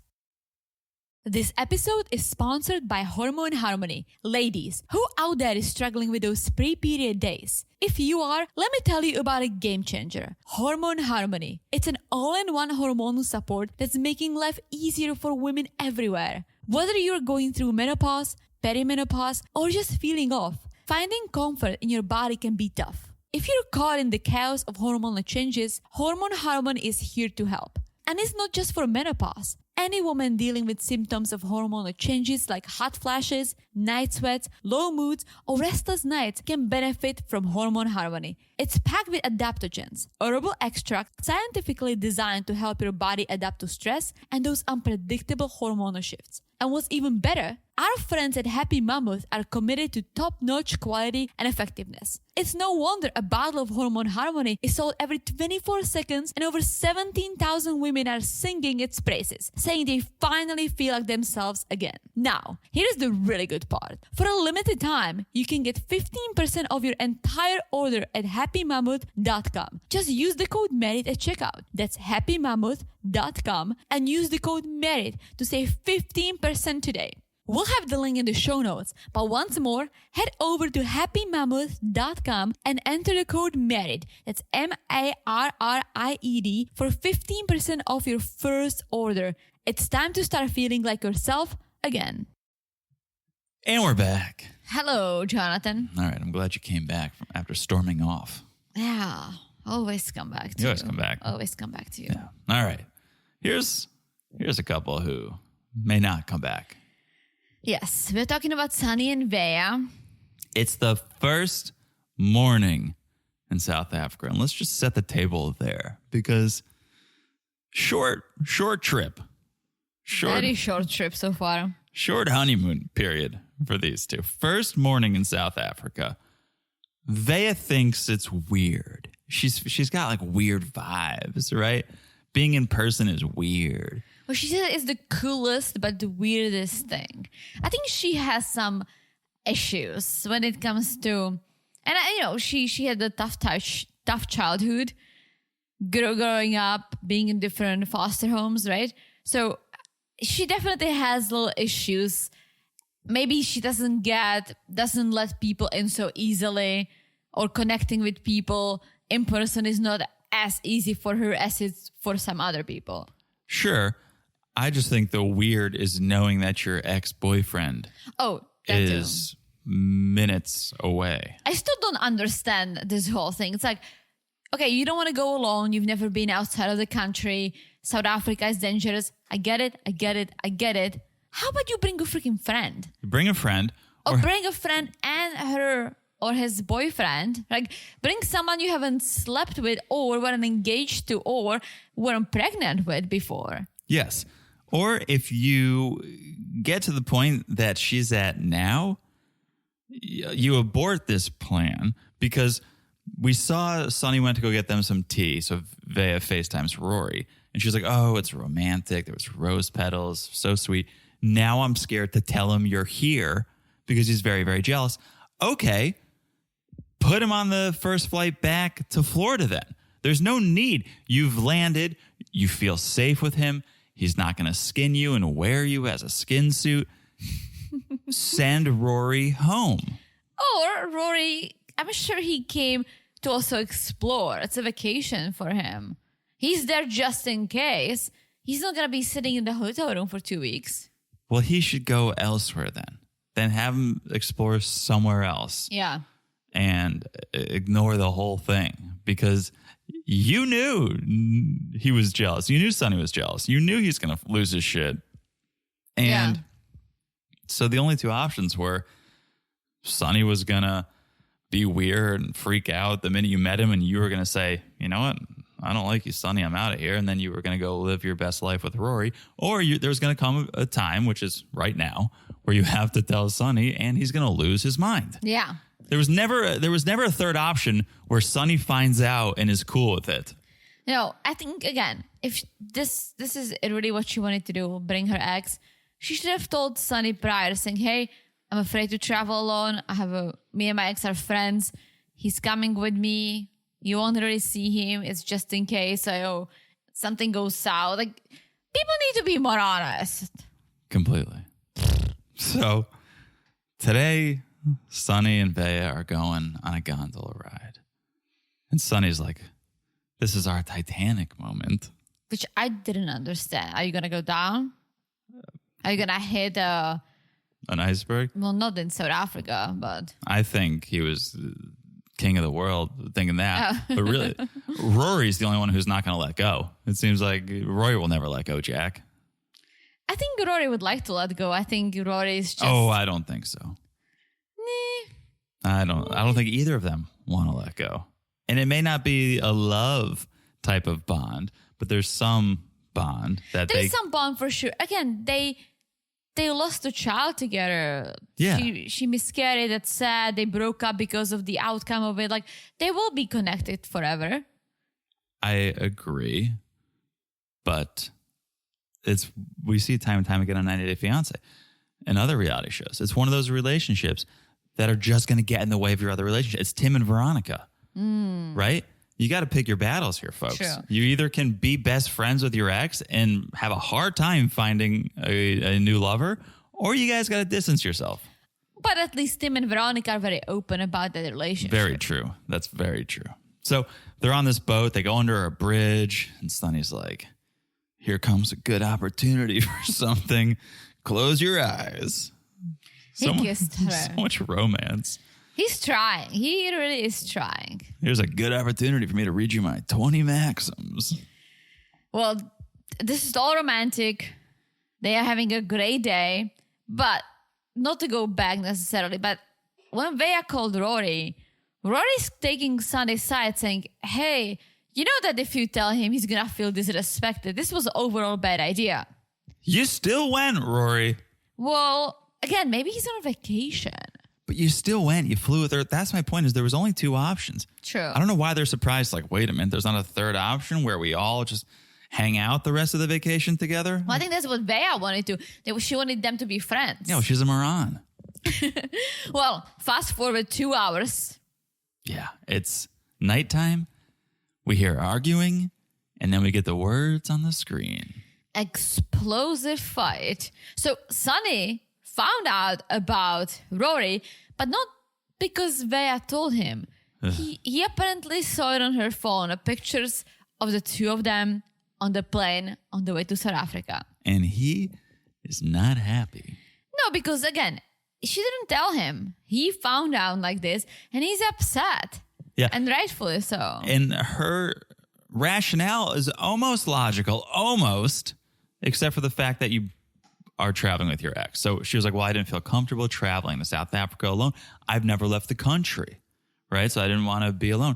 This episode is sponsored by Hormone Harmony. Ladies, who out there is struggling with those pre-period days? If you are, let me tell you about a game changer, Hormone Harmony. It's an all-in-one hormonal support that's making life easier for women everywhere. Whether you're going through menopause, perimenopause, or just feeling off, finding comfort in your body can be tough. If you're caught in the chaos of hormonal changes, Hormone Harmony is here to help. And it's not just for menopause. Any woman dealing with symptoms of hormonal changes like hot flashes, night sweats, low moods, or restless nights can benefit from Hormone Harmony. It's packed with adaptogens, herbal extract scientifically designed to help your body adapt to stress and those unpredictable hormonal shifts. And what's even better, our friends at Happy Mammoth are committed to top-notch quality and effectiveness. It's no wonder a bottle of Hormone Harmony is sold every 24 seconds and over 17,000 women are singing its praises, saying they finally feel like themselves again. Now, here's the really good part. For a limited time, you can get 15% of your entire order at happymammoth.com. Just use the code MERIT at checkout. That's happymammoth.com and use the code MERIT to save 15% today. We'll have the link in the show notes, but once more, head over to happymammoth.com and enter the code MERIT, that's MARRIED, for 15% off your first order. It's time to start feeling like yourself again. And we're back. Hello, Jonathan. All right, I'm glad you came back after storming off. Yeah, always come back to you. You always come back. Always come back to you. Yeah. All right. Here's a couple who may not come back. Yes, we're talking about Sunny and Veah. It's the first morning in South Africa. And let's just set the table there because short trip. Very short trip so far. Short honeymoon period for these two. First morning in South Africa. Veah thinks it's weird. She's got like weird vibes, right? Being in person is weird. Well, she said it's the coolest but the weirdest thing. I think she has some issues when it comes to, and she had a tough childhood, growing up, being in different foster homes, right? So she definitely has little issues. Maybe she doesn't let people in so easily, or connecting with people in person is not as easy for her as it's for some other people. Sure. I just think the weird is knowing that your ex-boyfriend is minutes away. I still don't understand this whole thing. It's like, okay, you don't want to go alone. You've never been outside of the country. South Africa is dangerous. I get it. How about you bring a freaking friend? Bring a friend. Or bring a friend and her or his boyfriend. Like, bring someone you haven't slept with or weren't engaged to or weren't pregnant with before. Yes. Or if you get to the point that she's at now, you abort this plan because we saw Sunny went to go get them some tea. So Veah FaceTimes Rory. And she's like, oh, it's romantic. There was rose petals. So sweet. Now I'm scared to tell him you're here because he's very, very jealous. Okay. Put him on the first flight back to Florida then. There's no need. You've landed. You feel safe with him. He's not going to skin you and wear you as a skin suit. Send Rory home. Or Rory, I'm sure he came to also explore. It's a vacation for him. He's there just in case. He's not going to be sitting in the hotel room for 2 weeks. Well, he should go elsewhere then. Then have him explore somewhere else. Yeah. And ignore the whole thing because you knew he was jealous. You knew Sunny was jealous. You knew he was going to lose his shit. And so the only two options were Sunny was going to be weird and freak out the minute you met him and you were going to say, you know what? I don't like you, Sunny. I'm out of here. And then you were going to go live your best life with Rory. Or there's going to come a time, which is right now, where you have to tell Sunny and he's going to lose his mind. Yeah. There was never a third option where Sunny finds out and is cool with it. No, I think, again, if this is really what she wanted to do, bring her ex, she should have told Sunny prior, saying, hey, I'm afraid to travel alone. Me and my ex are friends. He's coming with me. You won't really see him. It's just in case something goes south. Like, people need to be more honest. Completely. So today, Sunny and Veah are going on a gondola ride. And Sunny's like, this is our Titanic moment. Which I didn't understand. Are you going to go down? Are you going to hit an iceberg? Well, not in South Africa, but... I think he was king of the world thinking that. But really, Rory's the only one who's not going to let go. It seems like Rory will never let go, Jack. I think Rory would like to let go. I think Rory's just... Oh, I don't think so. I don't think either of them want to let go. And it may not be a love type of bond, but there's some bond that there's some bond for sure. Again, they lost a child together. Yeah. She miscarried. That's sad. They broke up because of the outcome of it. Like, they will be connected forever. I agree. But we see it time and time again on 90 Day Fiancé and other reality shows. It's one of those relationships that are just going to get in the way of your other relationship. It's Tim and Veronica, right? You got to pick your battles here, folks. True. You either can be best friends with your ex and have a hard time finding a new lover, or you guys got to distance yourself. But at least Tim and Veronica are very open about their relationship. Very true. That's very true. So they're on this boat. They go under a bridge, and Sunny's like, here comes a good opportunity for something. Close your eyes. He kissed her. So much romance. He's trying. He really is trying. Here's a good opportunity for me to read you my 20 maxims. Well, this is all romantic. They are having a great day. But not to go back necessarily, but when Veah called Rory's taking Sunny's side saying, hey, you know that if you tell him he's going to feel disrespected, this was overall bad idea. You still went, Rory. Well, again, maybe he's on vacation. But you still went. You flew with her. That's my point, is there was only 2 options. True. I don't know why they're surprised. Like, wait a minute, there's not a third option where we all just hang out the rest of the vacation together? Well, I think that's what Veah wanted to. She wanted them to be friends. Yeah, well, she's a moron. Well, fast forward 2 hours. Yeah, it's nighttime. We hear arguing, and then we get the words on the screen. Explosive fight. So Sunny found out about Rory, but not because Veah told him. He apparently saw it on her phone, pictures of the 2 of them on the plane on the way to South Africa. And he is not happy. No, because again, she didn't tell him. He found out like this, and he's upset. Yeah. And rightfully so. And her rationale is almost logical, except for the fact that you are traveling with your ex. So she was like, well, I didn't feel comfortable traveling to South Africa alone. I've never left the country, right? So I didn't want to be alone.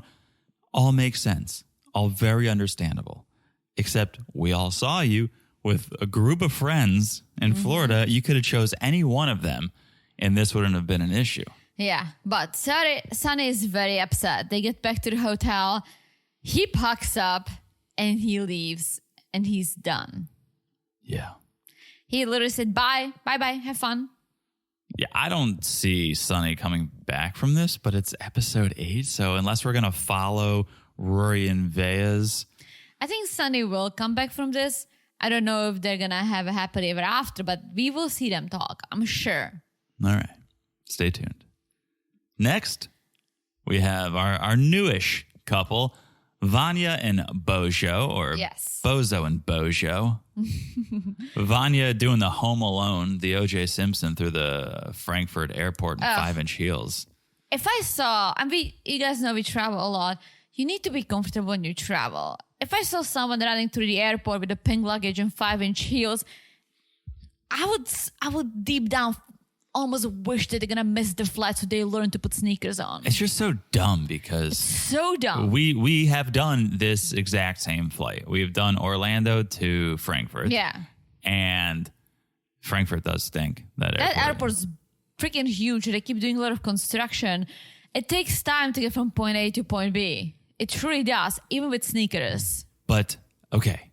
All makes sense. All very understandable. Except we all saw you with a group of friends in Florida. You could have chose any one of them, and this wouldn't have been an issue. Yeah, but Sunny is very upset. They get back to the hotel. He packs up and he leaves, and he's done. Yeah. He literally said, bye, have fun. Yeah, I don't see Sunny coming back from this, but it's episode 8. So unless we're going to follow Rory and Veah's... I think Sunny will come back from this. I don't know if they're going to have a happily ever after, but we will see them talk, I'm sure. All right. Stay tuned. Next, we have our newish couple, Vanja and Bozo, or yes. Bozo and Bozo. Vanja doing the Home Alone, the O.J. Simpson through the Frankfurt airport in 5-inch heels. If I saw, you guys know we travel a lot. You need to be comfortable when you travel. If I saw someone running through the airport with a pink luggage and 5-inch heels, I would deep down almost wish that they're gonna miss the flight so they learn to put sneakers on. It's just so dumb because so dumb. We have done this exact same flight. We've done Orlando to Frankfurt. Yeah. And Frankfurt does stink. That airport's freaking huge. They keep doing a lot of construction. It takes time to get from point A to point B. It truly does, even with sneakers. But, okay,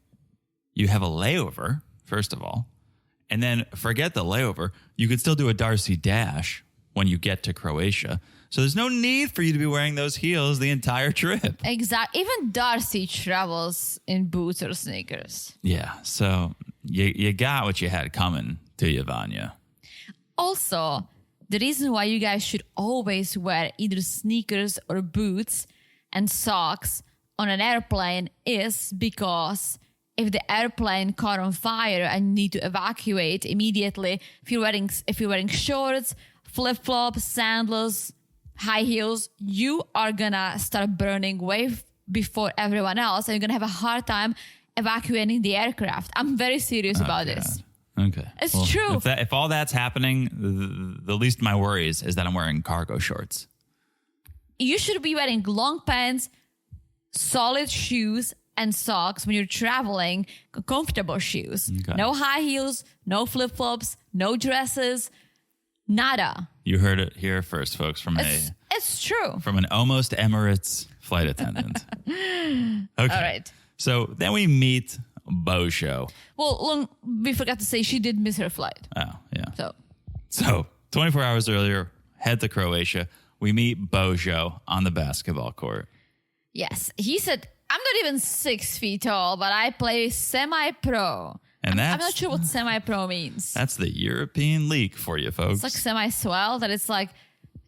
you have a layover, first of all, and then forget the layover. You could still do a Darcy Dash when you get to Croatia. So there's no need for you to be wearing those heels the entire trip. Exactly. Even Darcy travels in boots or sneakers. Yeah, so you got what you had coming to you, Vanja. Also, the reason why you guys should always wear either sneakers or boots and socks on an airplane is because if the airplane caught on fire and you need to evacuate immediately, if you're wearing shorts, flip-flops, sandals, high heels, you are gonna start burning way before everyone else, and you're gonna have a hard time evacuating the aircraft. I'm very serious about this. Okay. It's true. If all that's happening, the least of my worries is that I'm wearing cargo shorts. You should be wearing long pants, solid shoes, and socks when you're traveling, comfortable shoes. Okay. No high heels, no flip-flops, no dresses, nada. You heard it here first, folks, from It's true. from an almost Emirates flight attendant. Okay. All right. So then we meet Bozo. Well, we forgot to say she did miss her flight. Oh, yeah. So 24 hours earlier, head to Croatia. We meet Bozo on the basketball court. yes, he said, I'm not even 6 feet tall, but I play semi-pro. And I'm not sure what semi-pro means. That's the European League for you, folks. It's like semi-swell, that it's like,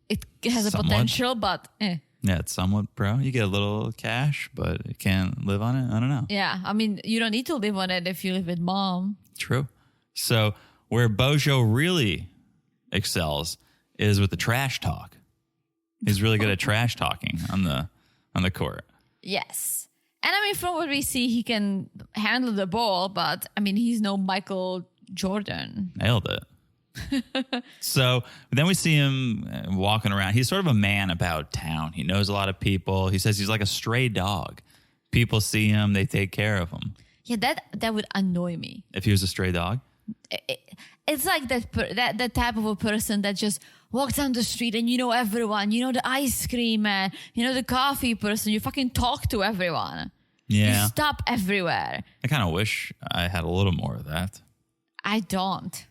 it has a Somewhat. potential, but Yeah, it's somewhat pro. You get a little cash, but you can't live on it. I don't know. Yeah, I mean, you don't need to live on it if you live with mom. True. So where Bozo really excels is with the trash talk. He's really good at trash talking on the court. Yes. And I mean, from what we see, he can handle the ball, but I mean, he's no Michael Jordan. Nailed it. So then we see him walking around. He's sort of a man about town. He knows a lot of people. He says he's like a stray dog. People see him, they take care of him. Yeah, that would annoy me. If he was a stray dog? It's like that type of a person that just walks down the street and you know everyone. You know the ice cream man. You know the coffee person. You fucking talk to everyone. Yeah. You stop everywhere. I kind of wish I had a little more of that. I don't.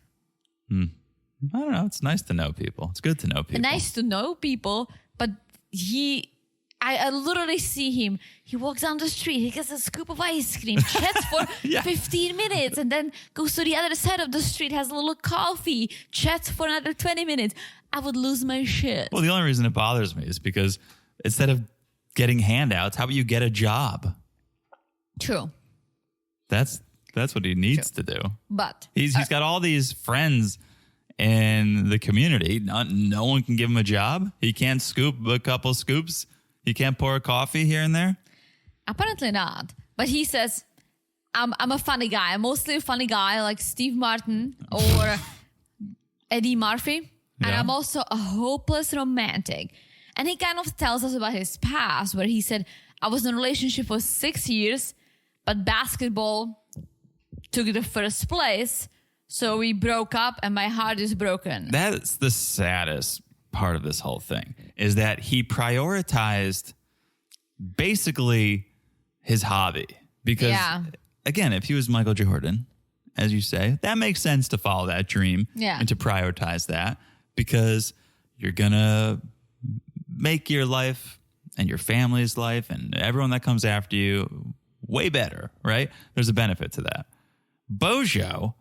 I don't know. It's nice to know people. It's good to know people. Nice to know people, but I literally see him. He walks down the street. He gets a scoop of ice cream, chats for 15 minutes, and then goes to the other side of the street, has a little coffee, chats for another 20 minutes. I would lose my shit. Well, the only reason it bothers me is because instead of getting handouts, how about you get a job? True. That's what he needs to do. But he's got all these friends in the community. No one can give him a job. He can't scoop a couple scoops. He can't pour a coffee here and there. Apparently not. But he says, I'm a funny guy. I'm mostly a funny guy like Steve Martin or Eddie Murphy. And I'm also a hopeless romantic. And he kind of tells us about his past where he said, I was in a relationship for 6 years, but basketball took the first place. So we broke up and my heart is broken. That's the saddest part of this whole thing is that he prioritized basically his hobby. Because, again, if he was Michael Jordan, as you say, that makes sense to follow that dream and to prioritize that because you're going to make your life and your family's life and everyone that comes after you way better, right? There's a benefit to that. Bozo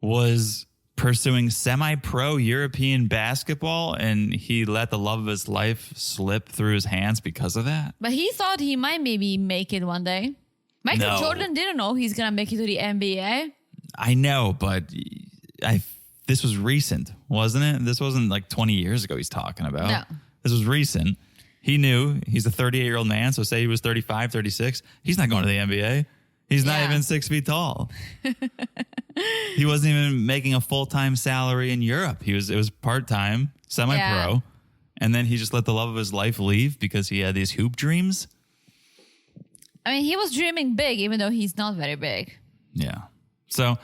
was pursuing semi-pro European basketball and he let the love of his life slip through his hands because of that. But he thought he might maybe make it one day. Michael Jordan didn't know he's going to make it to the NBA. I know, but this was recent, wasn't it? This wasn't like 20 years ago he's talking about. No. This was recent. He knew he's a 38-year-old man, so say he was 35, 36. He's not going to the NBA. He's not even 6 feet tall. He wasn't even making a full-time salary in Europe. It was part-time, semi-pro. And then he just let the love of his life leave because he had these hoop dreams. I mean, he was dreaming big, even though he's not very big. Yeah. So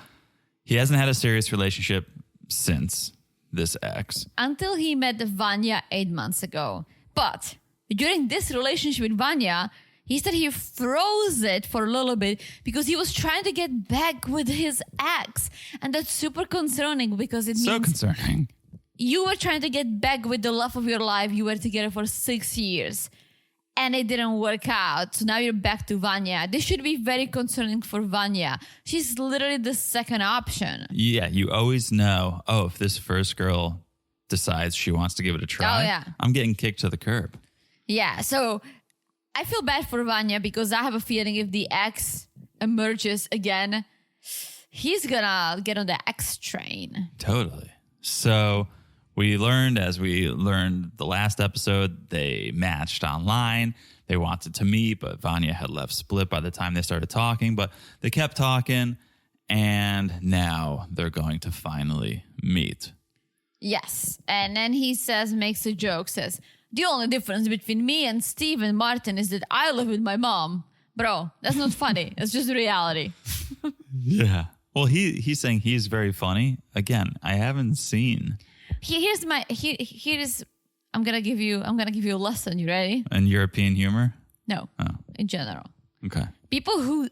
he hasn't had a serious relationship since this ex. Until he met Vanja 8 months ago. But during this relationship with Vanja, he said he froze it for a little bit because he was trying to get back with his ex. And that's super concerning because it means concerning. You were trying to get back with the love of your life. You were together for 6 years and it didn't work out. So now you're back to Vanja. This should be very concerning for Vanja. She's literally the second option. Yeah, you always know, if this first girl decides she wants to give it a try, I'm getting kicked to the curb. Yeah, so I feel bad for Vanja because I have a feeling if the ex emerges again, he's gonna get on the X train. Totally. So we learned, as we learned the last episode, they matched online. They wanted to meet, but Vanja had left split by the time they started talking. But they kept talking, and now they're going to finally meet. Yes. And then he makes a joke, says, the only difference between me and Steve and Martin is that I live with my mom. Bro, that's not funny. It's just reality. Yeah. Well, he's saying he's very funny. Again, I haven't seen. I'm gonna give you a lesson. You ready? And European humor? No. Oh. In general. Okay. People who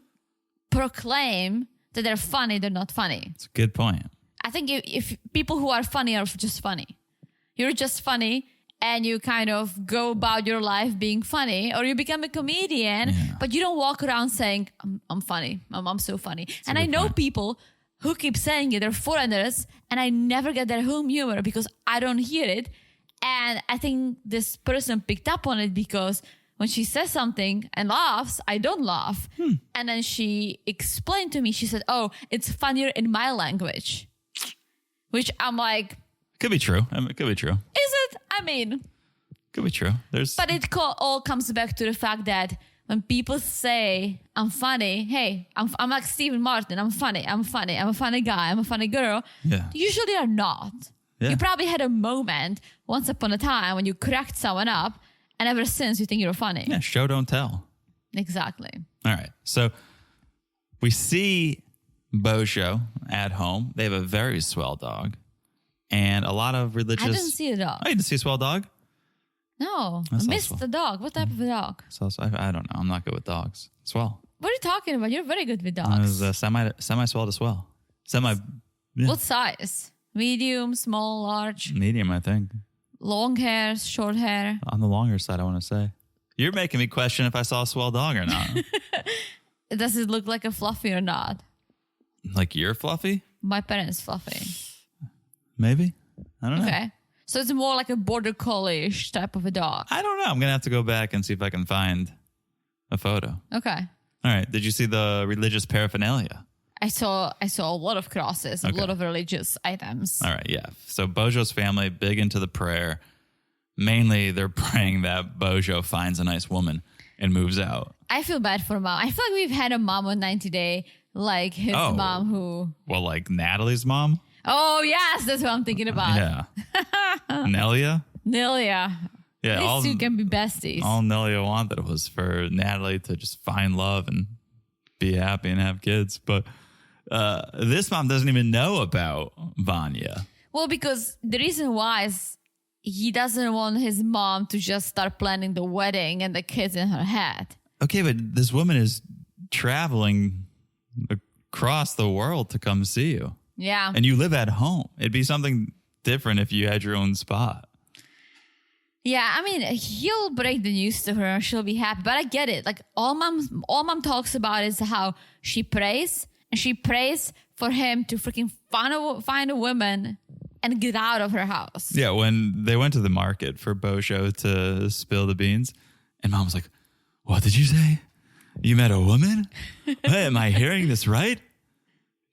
proclaim that they're funny, they're not funny. It's a good point. I think if people who are funny are just funny. You're just funny and you kind of go about your life being funny, or you become a comedian, but you don't walk around saying, I'm funny. I'm so funny. And I know people who keep saying it. They're foreigners and I never get their home humor because I don't hear it. And I think this person picked up on it because when she says something and laughs, I don't laugh. And then she explained to me, she said, it's funnier in my language. Which I'm like... Could be true. It could be true. Is it? I mean... Could be true. But it all comes back to the fact that when people say I'm funny, hey, I'm like Stephen Martin, I'm funny, I'm a funny guy, I'm a funny girl. Yeah. Usually they're not. Yeah. You probably had a moment once upon a time when you cracked someone up, and ever since you think you're funny. Yeah, show don't tell. Exactly. All right. So we see Bozo at home. They have a very swell dog and a lot of religious. I didn't see a dog. Oh, you didn't see a swell dog? No, I That's missed swell. the dog. What type of a dog? So I don't know. I'm not good with dogs. Swell. What are you talking about? You're very good with It dogs. was semi swell to swell. Yeah. What size? Medium, small, large, Medium, I think. long hair, short hair. On the longer side, I want to say. You're making me question if I saw a swell dog or not. Does it look like a fluffy or not? Like you're fluffy? My parents fluffy. Maybe. I don't know. Okay. So it's more like a border collie-ish type of a dog. I don't know. I'm going to have to go back and see if I can find a photo. Okay. All right. Did you see the religious paraphernalia? I saw a lot of crosses, a Okay. lot of religious items. All right. Yeah. So Bozo's family, big into the prayer. Mainly, they're praying that Bozo finds a nice woman and moves out. I feel bad for mom. I feel like we've had a mom on 90 Day, like his Oh. mom who... Well, like Natalie's mom? Oh, yes, that's what I'm thinking about. Yeah. Nelia? Nelia. Yeah. These two can be besties. All Nelia wanted was for Natalie to just find love and be happy and have kids. But this mom doesn't even know about Vanja. Well, because the reason why is he doesn't want his mom to just start planning the wedding and the kids in her head. Okay, but this woman is traveling across the world to come see you. Yeah. And you live at home. It'd be something different if you had your own spot. Yeah, I mean, he'll break the news to her and she'll be happy. But I get it. Like all mom talks about is how she prays, and she prays for him to freaking find a woman and get out of her house. Yeah, when they went to the market for Bozo to spill the beans, and mom was like, "What did you say? You met a woman? Hey, am I hearing this right?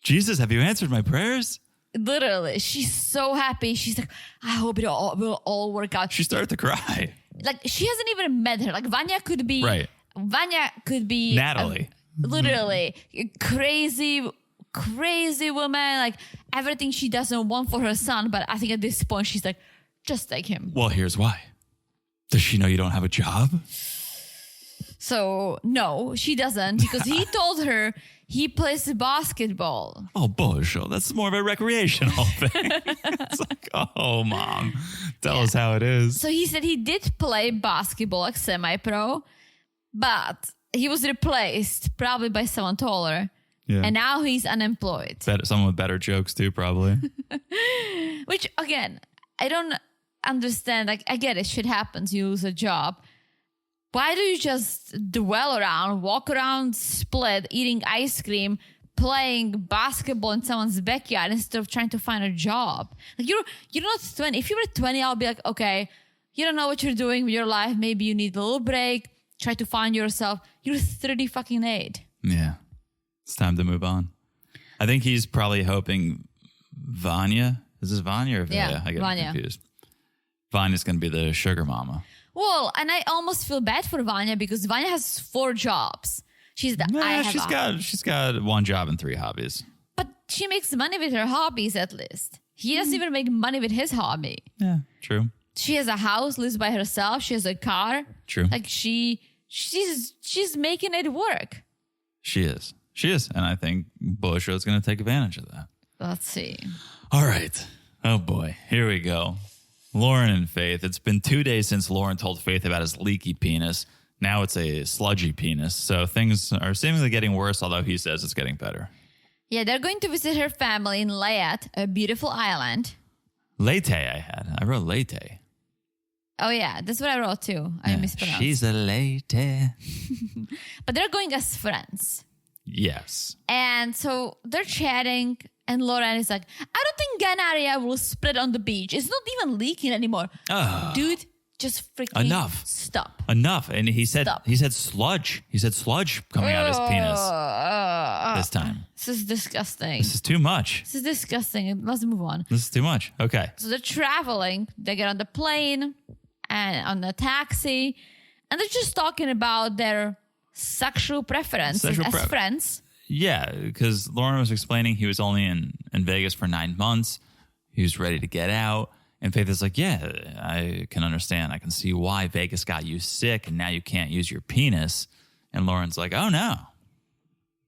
Jesus, have you answered my prayers?" Literally, she's so happy. She's like, I hope it will all work out. She started to cry. Like, she hasn't even met her. Like, Vanja could be... Right. Vanja could be... Natalie. Literally. Crazy woman. Like, everything she doesn't want for her son. But I think at this point, she's like, just take him. Well, here's why. Does she know you don't have a job? So, no, she doesn't. Because he told her he plays basketball. Oh, Bozo, that's more of a recreational thing. It's like, oh, mom, tell us how it is. So he said he did play basketball, like semi-pro, but he was replaced probably by someone taller. Yeah. And now he's unemployed. Someone with better jokes too, probably. Which, again, I don't understand. Like, I get it. Shit happens. You lose a job. Why do you just dwell around, walk around split, eating ice cream, playing basketball in someone's backyard instead of trying to find a job? Like you're not 20. If you were 20, I'll be like, okay, you don't know what you're doing with your life. Maybe you need a little break. Try to find yourself. You're 30 fucking 8. Yeah. It's time to move on. I think he's probably hoping Vanja. Is this Vanja or Veah? Yeah, I get Vanja. confused. Vanja's going to be the sugar mama. Well, and I almost feel bad for Vanja because Vanja has 4 jobs. She's the She's got one job and 3 hobbies. But she makes money with her hobbies at least. He doesn't even make money with his hobby. Yeah, true. She has a house, lives by herself. She has a car. True. Like she's making it work. She is. And I think Bozo is going to take advantage of that. Let's see. All right. Oh boy. Here we go. Loren and Faith. It's been 2 days since Loren told Faith about his leaky penis. Now it's a sludgy penis. So things are seemingly getting worse, although he says it's getting better. Yeah, they're going to visit her family in Leyte, a beautiful island. Leyte I wrote Leyte. Oh yeah, that's what I wrote too. I mispronounced. She's a Leyte. But they're going as friends. Yes. And so they're chatting, and Loren is like, I don't think Ganaria will split on the beach. It's not even leaking anymore. Dude, just freaking Enough. Stop. Enough. And he said Stop. sludge. He said sludge coming out of his penis this time. This is disgusting. This is too much. This is disgusting. Let's move on. This is too much. Okay. So they're traveling. They get on the plane and on the taxi, and they're just talking about their sexual preference Sexual as friends. Yeah, because Loren was explaining he was only in Vegas for 9 months. He was ready to get out. And Faith is like, yeah, I can understand. I can see why Vegas got you sick and now you can't use your penis. And Loren's like, oh, no.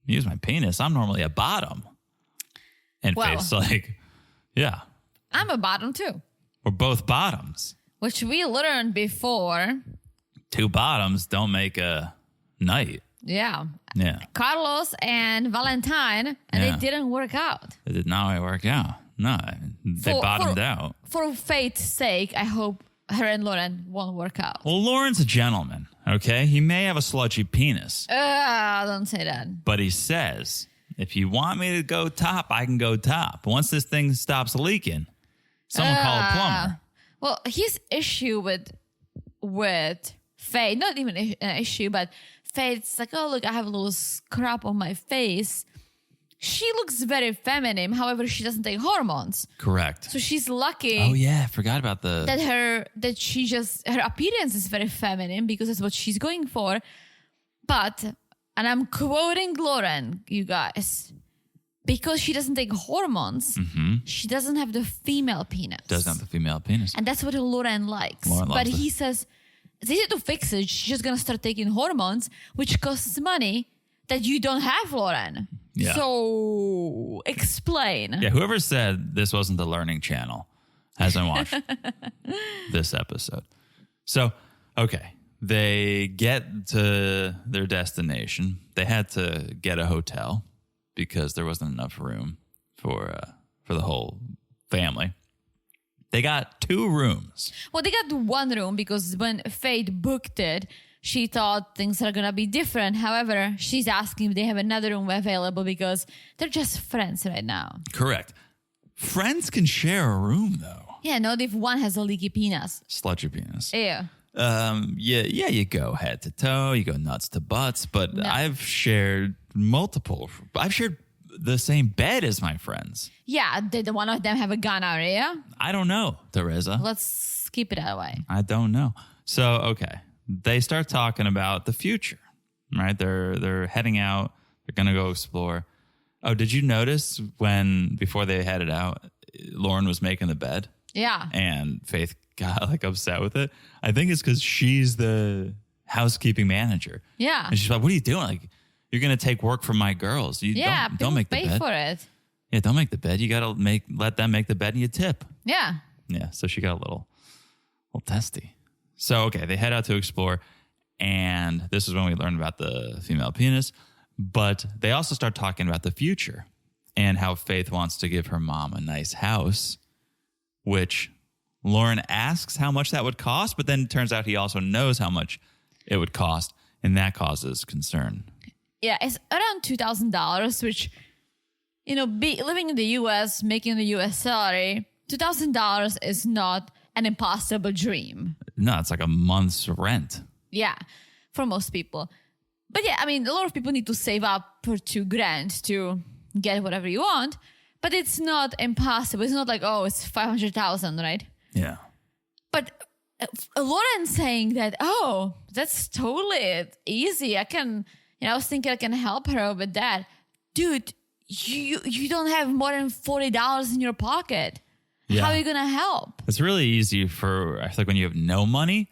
Use my penis. I'm normally a bottom. And Well, Faith's like, yeah, I'm a bottom too, we're both bottoms. which we learned before. 2 bottoms don't make a night. Yeah. Yeah. Carlos and Valentine, and Yeah. they didn't work out. It did not work out. No, they For- bottomed for- out. For Faith's sake, I hope her and Loren won't work out. Well, Loren's a gentleman, okay? He may have a sludgy penis, Don't say that. but he says, if you want me to go top, I can go top. Once this thing stops leaking, someone call a plumber. Well, his issue with Faith, not even an issue, but Faith's like, oh, look, I have a little scrap on my face. She looks very feminine. However, she doesn't take hormones. Correct. So she's lucky Oh, yeah, I forgot about the... that her appearance is very feminine because that's what she's going for. But, and I'm quoting Loren, you guys, because she doesn't take hormones, she doesn't have the female penis. Doesn't have the female penis. And that's what Loren likes. Loren loves But it. he says it's easy to fix it. She's just going to start taking hormones, which costs money that you don't have, Loren. Yeah. So explain. Yeah, whoever said this wasn't the Learning Channel hasn't watched this episode. So, okay, they get to their destination. They had to get a hotel because there wasn't enough room for the whole family. They got 2 rooms. Well, they got 1 room because when Faith booked it, she thought things are going to be different. However, she's asking if they have another room available because they're just friends right now. Correct. Friends can share a room, though. Yeah, not if one has a leaky penis. Sludgy penis. Yeah. Yeah, you go head to toe, you go nuts to butts, but No. I've shared the same bed as my friends. Yeah, did one of them have a gun area? I don't know, Teresa. Let's keep it that way. I don't know. So, okay. They start talking about the future, right? They're heading out. They're going to go explore. Oh, did you notice before they headed out, Loren was making the bed Yeah. and Faith got like upset with it? I think it's because she's the housekeeping manager. Yeah. And she's like, what are you doing? Like, you're going to take work from my girls. You Yeah, don't make the pay bed. for it. Yeah, don't make the bed. You got to let them make the bed and you tip. Yeah. Yeah, so she got a little testy. So, okay, they head out to explore, and this is when we learn about the female penis, but they also start talking about the future and how Faith wants to give her mom a nice house, which Loren asks how much that would cost, but then it turns out he also knows how much it would cost, and that causes concern. Yeah, it's around $2,000, which, living in the U.S., making the U.S. salary, $2,000 is not an impossible dream. No, it's like a month's rent. Yeah, for most people. But yeah, I mean, a lot of people need to save up for $2,000 to get whatever you want. But it's not impossible. It's not like, oh, it's 500,000, right? Yeah. But Loren saying that, oh, that's totally easy. I was thinking I can help her with that. Dude, you don't have more than $40 in your pocket. Yeah. How are you going to help? It's really easy I feel like when you have no money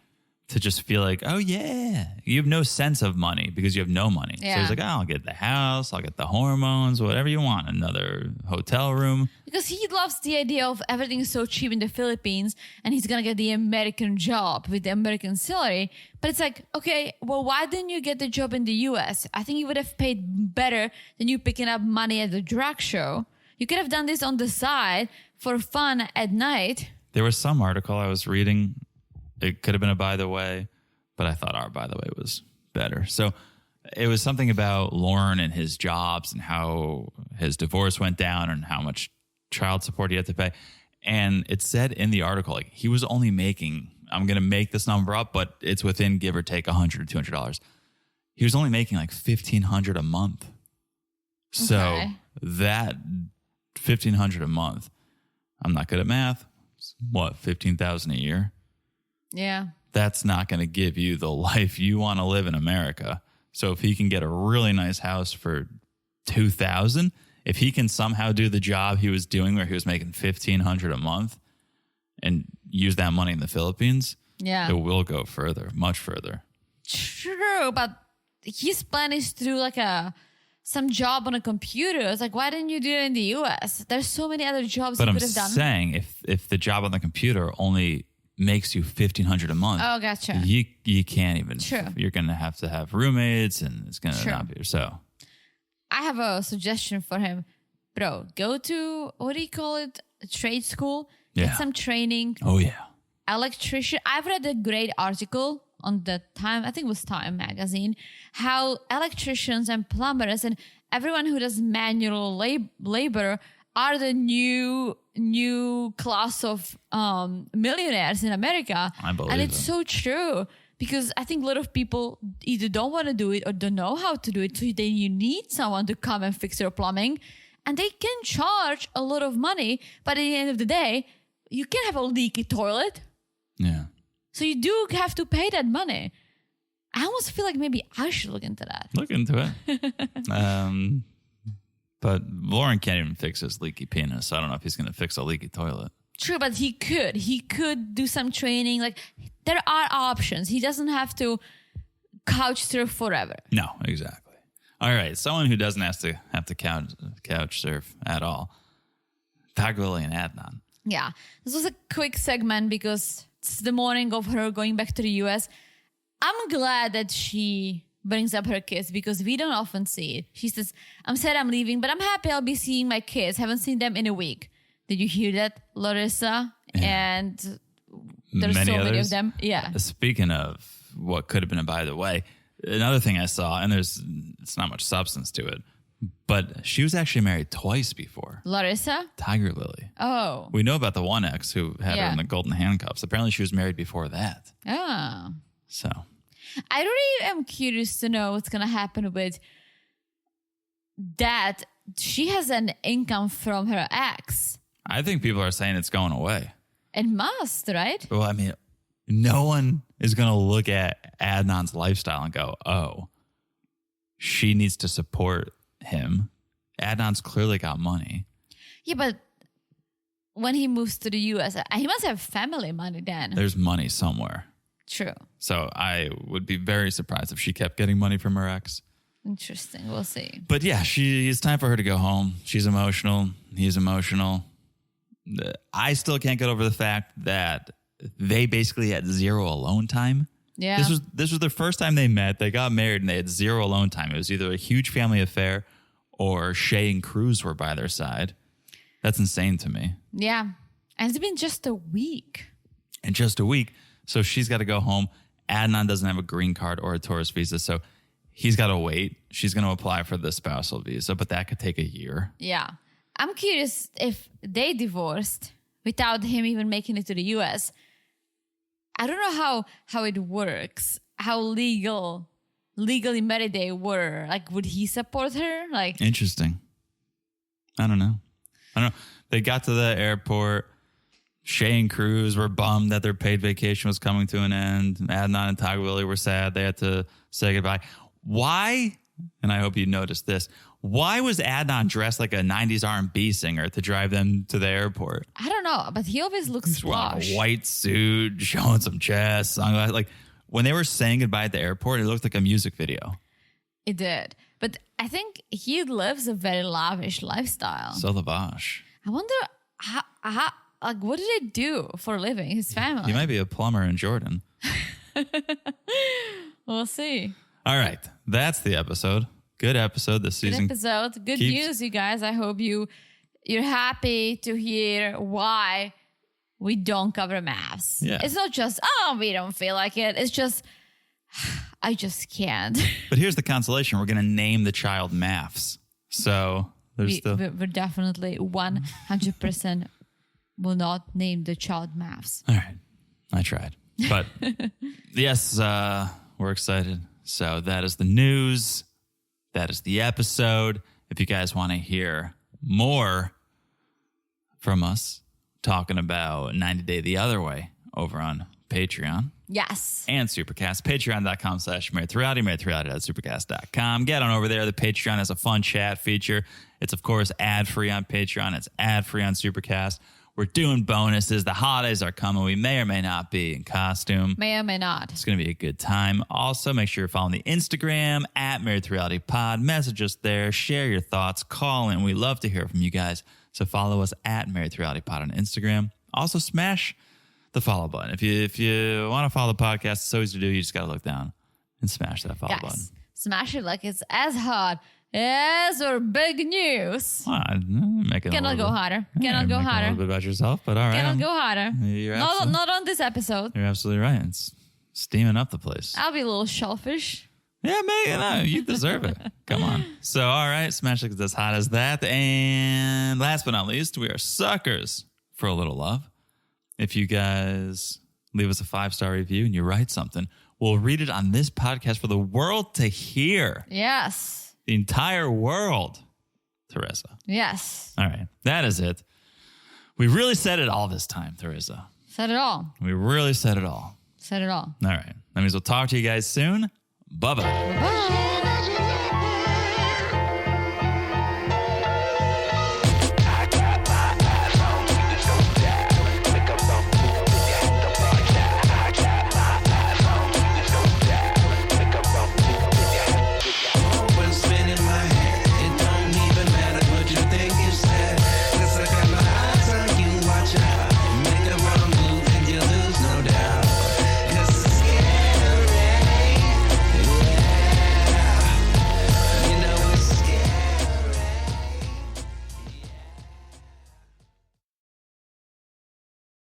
to just feel like, oh yeah, you have no sense of money because you have no money. So Yeah. he's like, oh, I'll get the house, I'll get the hormones, whatever you want, another hotel room. Because he loves the idea of everything is so cheap in the Philippines and he's going to get the American job with the American salary. But it's like, okay, well, why didn't you get the job in the US? I think you would have paid better than you picking up money at the drag show. You could have done this on the side for fun at night. There was some article I was reading. It could have been a by the way, but I thought our by the way was better. So it was something about Loren and his jobs and how his divorce went down and how much child support he had to pay. And it said in the article, like he was only making, I'm going to make this number up, but it's within give or take $100 or $200. He was only making like $1,500 a month. So Okay. that $1,500 a month, I'm not good at math. What, $15,000 a year? Yeah. That's not going to give you the life you want to live in America. So if he can get a really nice house for $2,000, if he can somehow do the job he was doing where he was making $1,500 a month and use that money in the Philippines, it will go further, much further. True, but his plan is to do like some job on a computer. It's like, why didn't you do it in the US? There's so many other jobs you could have done. But I'm saying if the job on the computer only makes you $1,500 a month. Oh, gotcha. You can't even. True. You're going to have roommates, and it's going to not be so. I have a suggestion for him, bro. Go to what do you call it? A trade school. Get some training. Oh yeah. Electrician. I've read a great article on the Time. I think it was Time magazine. How electricians and plumbers and everyone who does manual labor are the new class of millionaires in America. I believe and it's so true because I think a lot of people either don't want to do it or don't know how to do it. So then you need someone to come and fix your plumbing, and they can charge a lot of money. But at the end of the day, you can have a leaky toilet. Yeah. So you do have to pay that money. I almost feel like maybe I should look into that. Look into it. But Loren can't even fix his leaky penis. So I don't know if he's going to fix a leaky toilet. True, but he could. He could do some training. Like, there are options. He doesn't have to couch surf forever. No, exactly. All right. Someone who doesn't have to couch surf at all. Tigerlily and Adnan. Yeah. This was a quick segment because it's the morning of her going back to the US. I'm glad that she brings up her kids because we don't often see it. She says, I'm sad I'm leaving, but I'm happy I'll be seeing my kids. Haven't seen them in a week. Did you hear that, Larissa? Yeah. And there's many of them. Yeah. Speaking of what could have been a by the way, another thing I saw, and it's not much substance to it, but she was actually married twice before. Larissa? Tigerlily. Oh. We know about the one ex who had her in the golden handcuffs. Apparently she was married before that. Oh. So. I really am curious to know what's going to happen with that. She has an income from her ex. I think people are saying it's going away. It must, right? Well, I mean, no one is going to look at Adnan's lifestyle and go, oh, she needs to support him. Adnan's clearly got money. Yeah, but when he moves to the US, he must have family money then. There's money somewhere. True. So I would be very surprised if she kept getting money from her ex. Interesting. We'll see. But yeah, it's time for her to go home. She's emotional. He's emotional. I still can't get over the fact that they basically had zero alone time. Yeah. This was their first time they met. They got married and they had zero alone time. It was either a huge family affair or Shay and Cruz were by their side. That's insane to me. Yeah. And it's been just a week. In just a week. So she's got to go home. Adnan doesn't have a green card or a tourist visa. So he's got to wait. She's going to apply for the spousal visa, but that could take a year. Yeah. I'm curious if they divorced without him even making it to the US. I don't know how it works, how legally married they were. Like, would he support her? Like, interesting. I don't know. They got to the airport. Shay and Cruz were bummed that their paid vacation was coming to an end. Adnan and Tigerlily were sad. They had to say goodbye. Why? And I hope you noticed this. Why was Adnan dressed like a 90s R&B singer to drive them to the airport? I don't know, but he always looks posh. A white suit, showing some chest, sunglasses. Like when they were saying goodbye at the airport, it looked like a music video. It did. But I think he lives a very lavish lifestyle. So lavish. I wonder how like, what do they do for a living, his family? He might be a plumber in Jordan. We'll see. All right. That's the episode. Good episode this season. Good episode. Good news, you guys. I hope you're happy to hear why we don't cover maths. Yeah. It's not just, we don't feel like it. It's just, I just can't. But here's the consolation. We're going to name the child Maths. So there's we're definitely 100% will not name the child Maths. All right. I tried. But yes, we're excited. So that is the news. That is the episode. If you guys want to hear more from us talking about 90 Day the Other Way over on Patreon. Yes. and Supercast. Patreon.com/marriedtoreality, marriedtoreality.supercast.com. Get on over there. The Patreon has a fun chat feature. It's, of course, ad-free on Patreon. It's ad-free on Supercast. We're doing bonuses. The holidays are coming. We may or may not be in costume. May or may not. It's going to be a good time. Also, make sure you're following the Instagram at Married to Reality Pod. Message us there. Share your thoughts. Call in. We love to hear from you guys. So follow us at Married to Reality Pod on Instagram. Also, smash the follow button. If you want to follow the podcast, it's so easy to do. You just got to look down and smash that follow button. Smash it like it's as hard as our big news. Well, Cannot go harder. Cannot go A harder. little bit about yourself, but all right. Cannot go harder. You're Not on this episode. You're absolutely right. It's steaming up the place. I'll be a little shellfish. Yeah, man, you deserve it. Come on. So, all right, smash like it's as hot as that. And last but not least, we are suckers for a little love. If you guys leave us a 5-star review and you write something, we'll read it on this podcast for the world to hear. Yes. The entire world, Teresa. Yes. All right, that is it. We really said it all this time, Teresa. Said it all. We really said it all. Said it all. All right. That means we'll talk to you guys soon. Bye-bye. Bye.